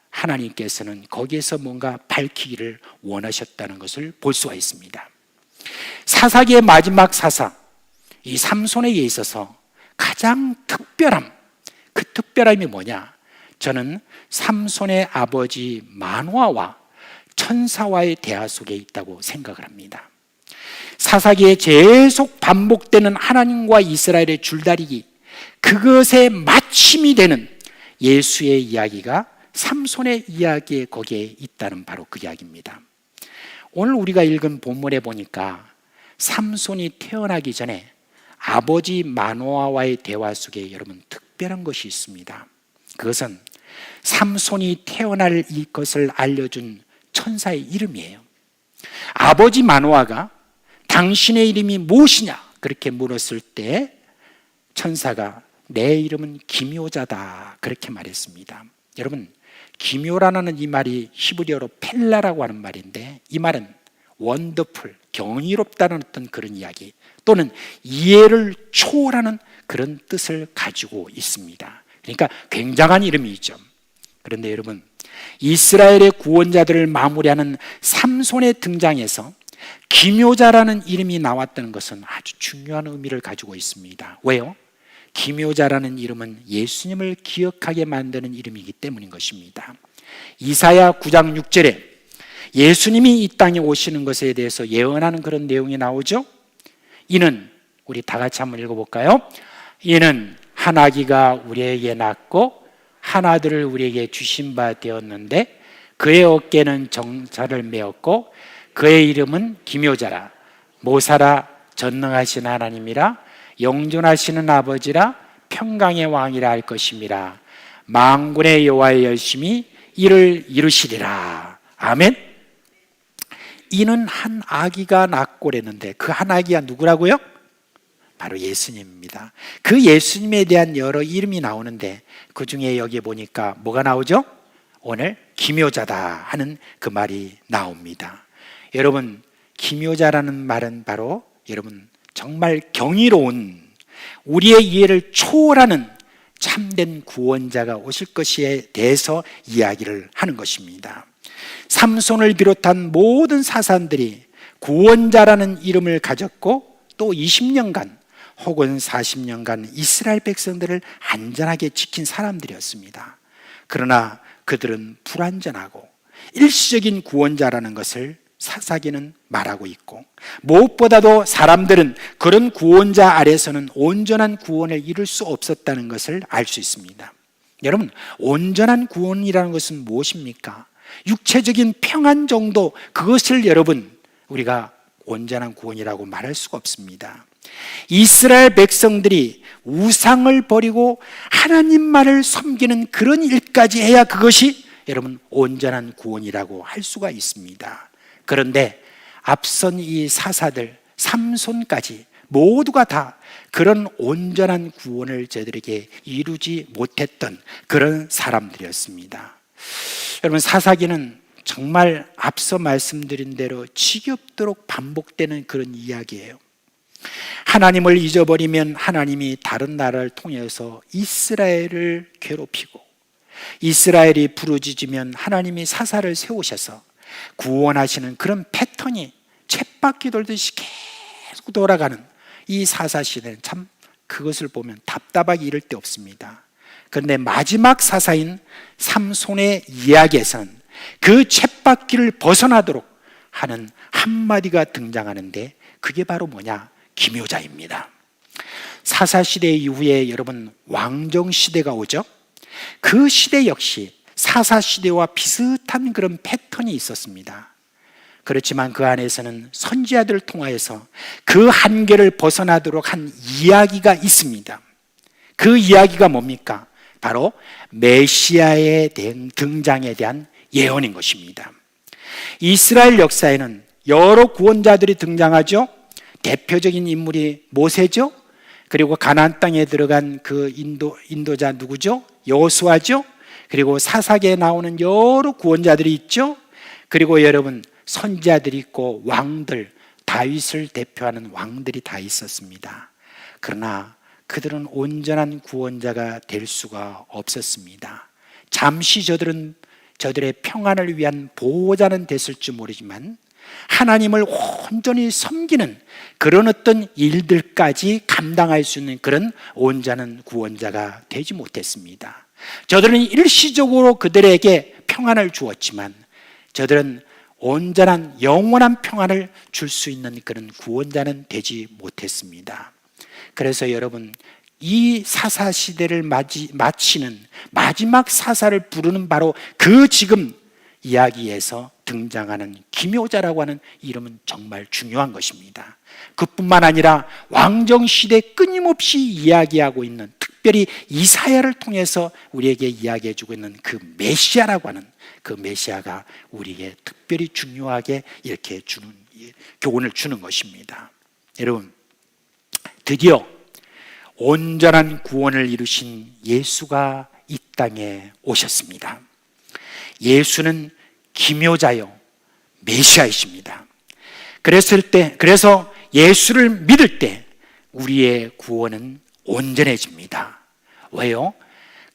하나님께서는 거기에서 뭔가 밝히기를 원하셨다는 것을 볼 수가 있습니다. 사사기의 마지막 사사, 이 삼손에게 있어서 가장 특별함, 그 특별함이 뭐냐? 저는 삼손의 아버지 마노아와 천사와의 대화 속에 있다고 생각을 합니다. 사사기에 계속 반복되는 하나님과 이스라엘의 줄다리기, 그것의 마침이 되는 예수의 이야기가 삼손의 이야기에 거기에 있다는 바로 그 이야기입니다. 오늘 우리가 읽은 본문에 보니까 삼손이 태어나기 전에 아버지 마노아와의 대화 속에 여러분 특별한 것이 있습니다. 그것은 삼손이 태어날 것을 알려준 천사의 이름이에요. 아버지 마노아가 당신의 이름이 무엇이냐 그렇게 물었을 때 천사가 내 이름은 기묘자다 그렇게 말했습니다. 여러분, 기묘라는 이 말이 히브리어로 펠라라고 하는 말인데 이 말은 원더풀, 경이롭다는 어떤 그런 이야기 또는 이해를 초월하는 그런 뜻을 가지고 있습니다. 그러니까 굉장한 이름이죠. 그런데 여러분, 이스라엘의 구원자들을 마무리하는 삼손의 등장에서 기묘자라는 이름이 나왔다는 것은 아주 중요한 의미를 가지고 있습니다. 왜요? 기묘자라는 이름은 예수님을 기억하게 만드는 이름이기 때문인 것입니다. 이사야 9장 6절에 예수님이 이 땅에 오시는 것에 대해서 예언하는 그런 내용이 나오죠. 이는 우리 다 같이 한번 읽어볼까요? 이는 한 아기가 우리에게 낳고 한 아들을 우리에게 주신 바 되었는데 그의 어깨는 정사를 메었고 그의 이름은 기묘자라 모사라 전능하신 하나님이라 영존하시는 아버지라 평강의 왕이라 할 것임이라. 만군의 여호와의 열심히 이를 이루시리라. 아멘. 이는 한 아기가 낳고 그랬는데 그 한 아기가 누구라고요? 바로 예수님입니다. 그 예수님에 대한 여러 이름이 나오는데 그 중에 여기 보니까 뭐가 나오죠? 오늘 기묘자다 하는 그 말이 나옵니다. 여러분, 기묘자라는 말은 바로 여러분 정말 경이로운, 우리의 이해를 초월하는 참된 구원자가 오실 것에 대해서 이야기를 하는 것입니다. 삼손을 비롯한 모든 사산들이 구원자라는 이름을 가졌고 또 20년간 혹은 40년간 이스라엘 백성들을 안전하게 지킨 사람들이었습니다. 그러나 그들은 불완전하고 일시적인 구원자라는 것을 사사기는 말하고 있고, 무엇보다도 사람들은 그런 구원자 아래서는 온전한 구원을 이룰 수 없었다는 것을 알 수 있습니다. 여러분, 온전한 구원이라는 것은 무엇입니까? 육체적인 평안 정도, 그것을 여러분 우리가 온전한 구원이라고 말할 수가 없습니다. 이스라엘 백성들이 우상을 버리고 하나님만을 섬기는 그런 일까지 해야 그것이 여러분 온전한 구원이라고 할 수가 있습니다. 그런데 앞선 이 사사들 삼손까지 모두가 다 그런 온전한 구원을 저들에게 이루지 못했던 그런 사람들이었습니다. 여러분, 사사기는 정말 앞서 말씀드린 대로 지겹도록 반복되는 그런 이야기예요. 하나님을 잊어버리면 하나님이 다른 나라를 통해서 이스라엘을 괴롭히고, 이스라엘이 부르짖으면 하나님이 사사를 세우셔서 구원하시는 그런 패턴이 쳇바퀴 돌듯이 계속 돌아가는 이 사사시대는 참 그것을 보면 답답하기 이를 데 없습니다. 그런데 마지막 사사인 삼손의 이야기에서는 그 쳇바퀴를 벗어나도록 하는 한마디가 등장하는데 그게 바로 뭐냐? 기묘자입니다. 사사시대 이후에 여러분 왕정시대가 오죠. 그 시대 역시 사사시대와 비슷한 그런 패턴이 있었습니다. 그렇지만 그 안에서는 선지자들을 통하여서 그 한계를 벗어나도록 한 이야기가 있습니다. 그 이야기가 뭡니까? 바로 메시아의 등장에 대한 예언인 것입니다. 이스라엘 역사에는 여러 구원자들이 등장하죠. 대표적인 인물이 모세죠. 그리고 가나안 땅에 들어간 그 인도자 누구죠? 여호수아죠. 그리고 사사기에 나오는 여러 구원자들이 있죠. 그리고 여러분 선지자들이 있고 왕들, 다윗을 대표하는 왕들이 다 있었습니다. 그러나 그들은 온전한 구원자가 될 수가 없었습니다. 잠시 저들의 평안을 위한 보호자는 됐을지 모르지만 하나님을 온전히 섬기는 그런 어떤 일들까지 감당할 수 있는 그런 온전한 구원자가 되지 못했습니다. 저들은 일시적으로 그들에게 평안을 주었지만 저들은 온전한 영원한 평안을 줄 수 있는 그런 구원자는 되지 못했습니다. 그래서 여러분, 이 사사시대를 마치는 마지막 사사를 부르는 바로 그 지금 이야기에서 등장하는 기묘자라고 하는 이름은 정말 중요한 것입니다. 그뿐만 아니라 왕정시대 끊임없이 이야기하고 있는, 특별히 이사야를 통해서 우리에게 이야기해주고 있는 그 메시아라고 하는 그 메시아가 우리에게 특별히 중요하게 이렇게 교훈을 주는 것입니다. 여러분, 드디어 온전한 구원을 이루신 예수가 이 땅에 오셨습니다. 예수는 기묘자요 메시아이십니다. 그래서 예수를 믿을 때 우리의 구원은 온전해집니다. 왜요?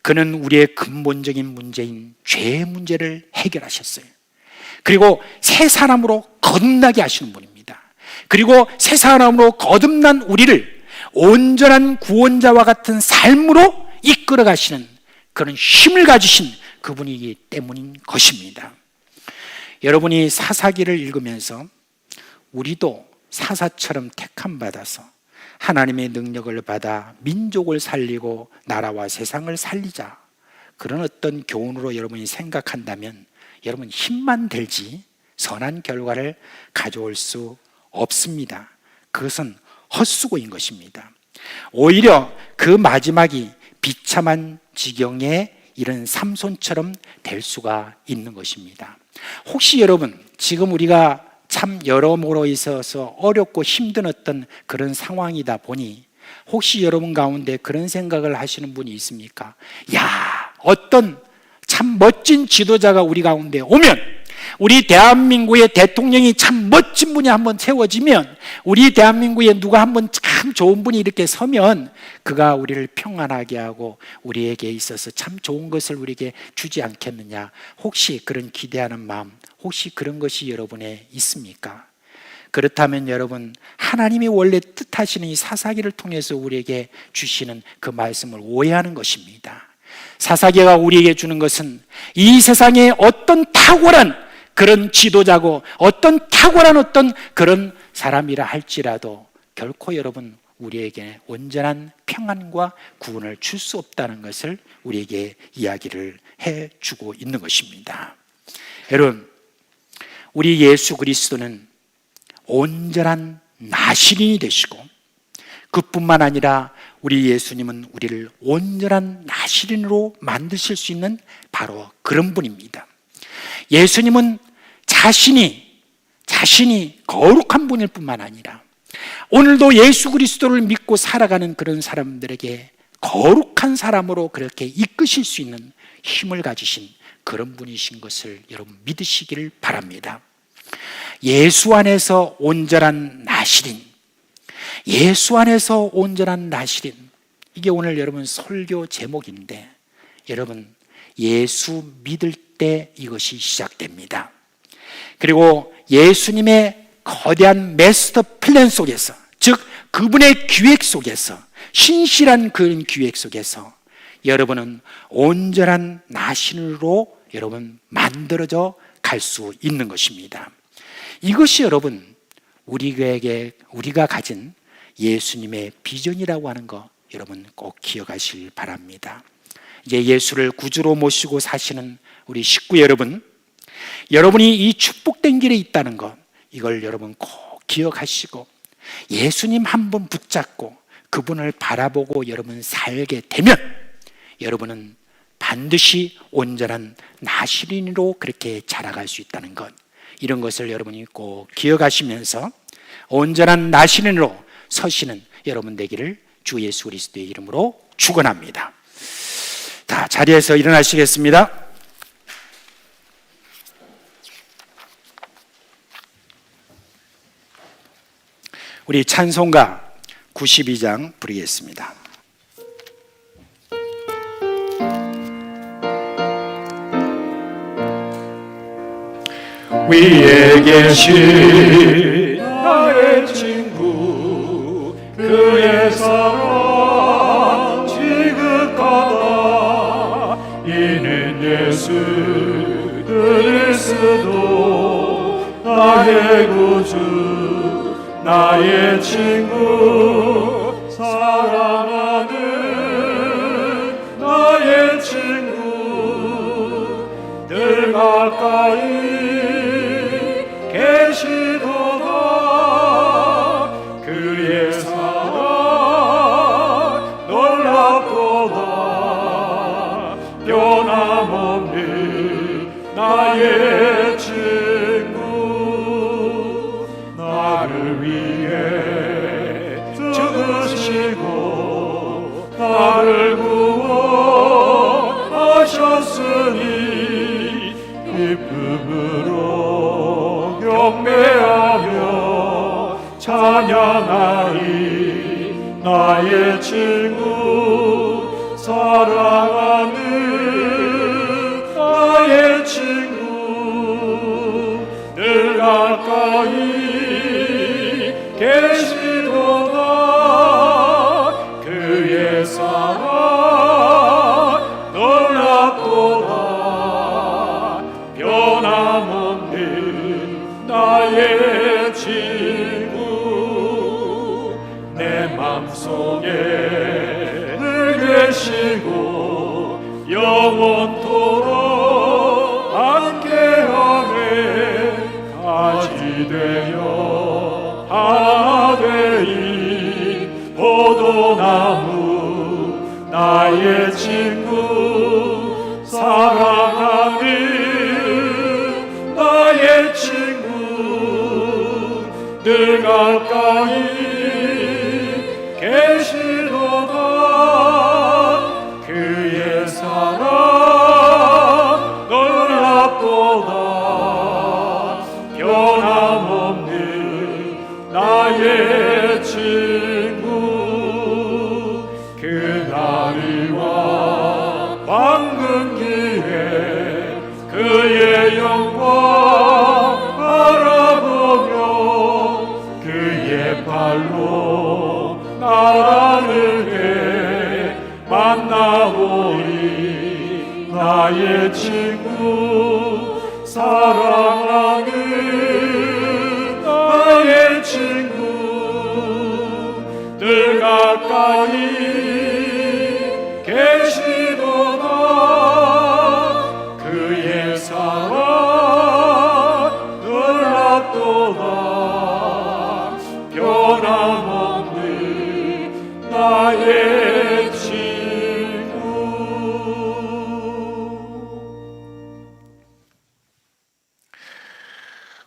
그는 우리의 근본적인 문제인 죄의 문제를 해결하셨어요. 그리고 새 사람으로 거듭나게 하시는 분입니다. 그리고 새 사람으로 거듭난 우리를 온전한 구원자와 같은 삶으로 이끌어 가시는 그런 힘을 가지신 그분이기 때문인 것입니다. 여러분이 사사기를 읽으면서 우리도 사사처럼 택함 받아서 하나님의 능력을 받아 민족을 살리고 나라와 세상을 살리자, 그런 어떤 교훈으로 여러분이 생각한다면 여러분 힘만 들지 선한 결과를 가져올 수 없습니다. 그것은 헛수고인 것입니다. 오히려 그 마지막이 비참한 지경에 이런 삼손처럼 될 수가 있는 것입니다. 혹시 여러분 지금 우리가 참 여러모로 있어서 어렵고 힘든 어떤 그런 상황이다 보니 혹시 여러분 가운데 그런 생각을 하시는 분이 있습니까? 야, 어떤 참 멋진 지도자가 우리 가운데 오면, 우리 대한민국의 대통령이 참 멋진 분이 한번 세워지면, 우리 대한민국에 누가 한번 참 좋은 분이 이렇게 서면 그가 우리를 평안하게 하고 우리에게 있어서 참 좋은 것을 우리에게 주지 않겠느냐. 혹시 그런 기대하는 마음, 혹시 그런 것이 여러분에 있습니까? 그렇다면 여러분, 하나님이 원래 뜻하시는 이 사사기를 통해서 우리에게 주시는 그 말씀을 오해하는 것입니다. 사사기가 우리에게 주는 것은 이 세상에 어떤 탁월한 그런 지도자고 어떤 탁월한 어떤 그런 사람이라 할지라도 결코 여러분 우리에게 온전한 평안과 구원을 줄 수 없다는 것을 우리에게 이야기를 해주고 있는 것입니다. 여러분, 우리 예수 그리스도는 온전한 나시린이 되시고 그뿐만 아니라 우리 예수님은 우리를 온전한 나시린으로 만드실 수 있는 바로 그런 분입니다. 예수님은 자신이 거룩한 분일 뿐만 아니라 오늘도 예수 그리스도를 믿고 살아가는 그런 사람들에게 거룩한 사람으로 그렇게 이끄실 수 있는 힘을 가지신 그런 분이신 것을 여러분 믿으시기를 바랍니다. 예수 안에서 온전한 나시린, 예수 안에서 온전한 나시린, 이게 오늘 여러분 설교 제목인데, 여러분 예수 믿을 때 이것이 시작됩니다. 그리고 예수님의 거대한 마스터 플랜 속에서, 즉 그분의 기획 속에서, 신실한 그런 기획 속에서 여러분은 온전한 나신으로 여러분 만들어져 갈 수 있는 것입니다. 이것이 여러분 우리가 가진 예수님의 비전이라고 하는 거 여러분 꼭 기억하실 바랍니다. 이제 예수를 구주로 모시고 사시는 우리 식구 여러분, 여러분이 이 축복된 길에 있다는 것, 이걸 여러분 꼭 기억하시고 예수님 한 번 붙잡고 그분을 바라보고 여러분 살게 되면 여러분은 반드시 온전한 나시린으로 그렇게 자라갈 수 있다는 것, 이런 것을 여러분이 꼭 기억하시면서 온전한 나시린으로 서시는 여러분 되기를 주 예수 그리스도의 이름으로 축원합니다. 다 자리에서 일어나시겠습니다. 우리 찬송가 92장 부르겠습니다. 위에 계신 나의 친구, 그의 사랑 지극하다. 이는 예수 그리스도 나의 구주, 나의 친구, 사랑하는 나의 친구, 늘 가까이 계시도다. 그의 사랑 놀랍도다. 변함없는 나의 친구, 나를 위해 죽으시고 나를 구원하셨으니 기쁨으로 경배하며 찬양하리. 나의 친구, 사랑하는 나의 친구, 늘 가까이 계시도다. 그의 사랑 놀랍도다. 변함없는 나의 친구, 내 맘속에 늘 계시고 영원토록 함께하네. 가지 되어 하나 되인 포도 벼나무 나의 친구 사랑하는 나의 친구 늘 가까이 계시도다 그의 사랑 놀랍도다 변함없는 나의 친구 그날이와 방금 기회 그의 영광 바라보며 그의 발로 나라를 해 만나오리 나의 친구 사랑하는 나의 친구 늘 가까이 계시도다 그의 사랑 놀랍도다 변함없는 나의 친구.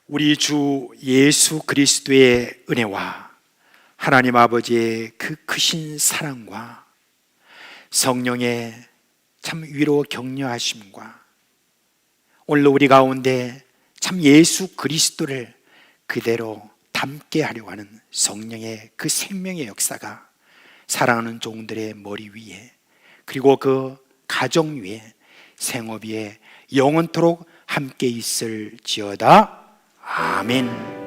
우리 주 예수 그리스도의 은혜와 하나님 아버지의 그 크신 사랑과 성령의 참 위로 격려하심과 오늘 우리 가운데 참 예수 그리스도를 그대로 담게 하려고 하는 성령의 그 생명의 역사가 사랑하는 종들의 머리 위에 그리고 그 가정 위에 생업 위에 영원토록 함께 있을지어다. 아멘.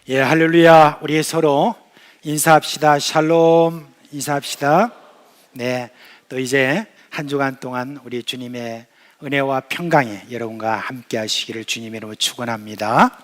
예, 할렐루야. 우리 서로 인사합시다. 샬롬 인사합시다. 네, 또 이제 한 주간 동안 우리 주님의 은혜와 평강에 여러분과 함께 하시기를 주님의 이름으로 축원합니다.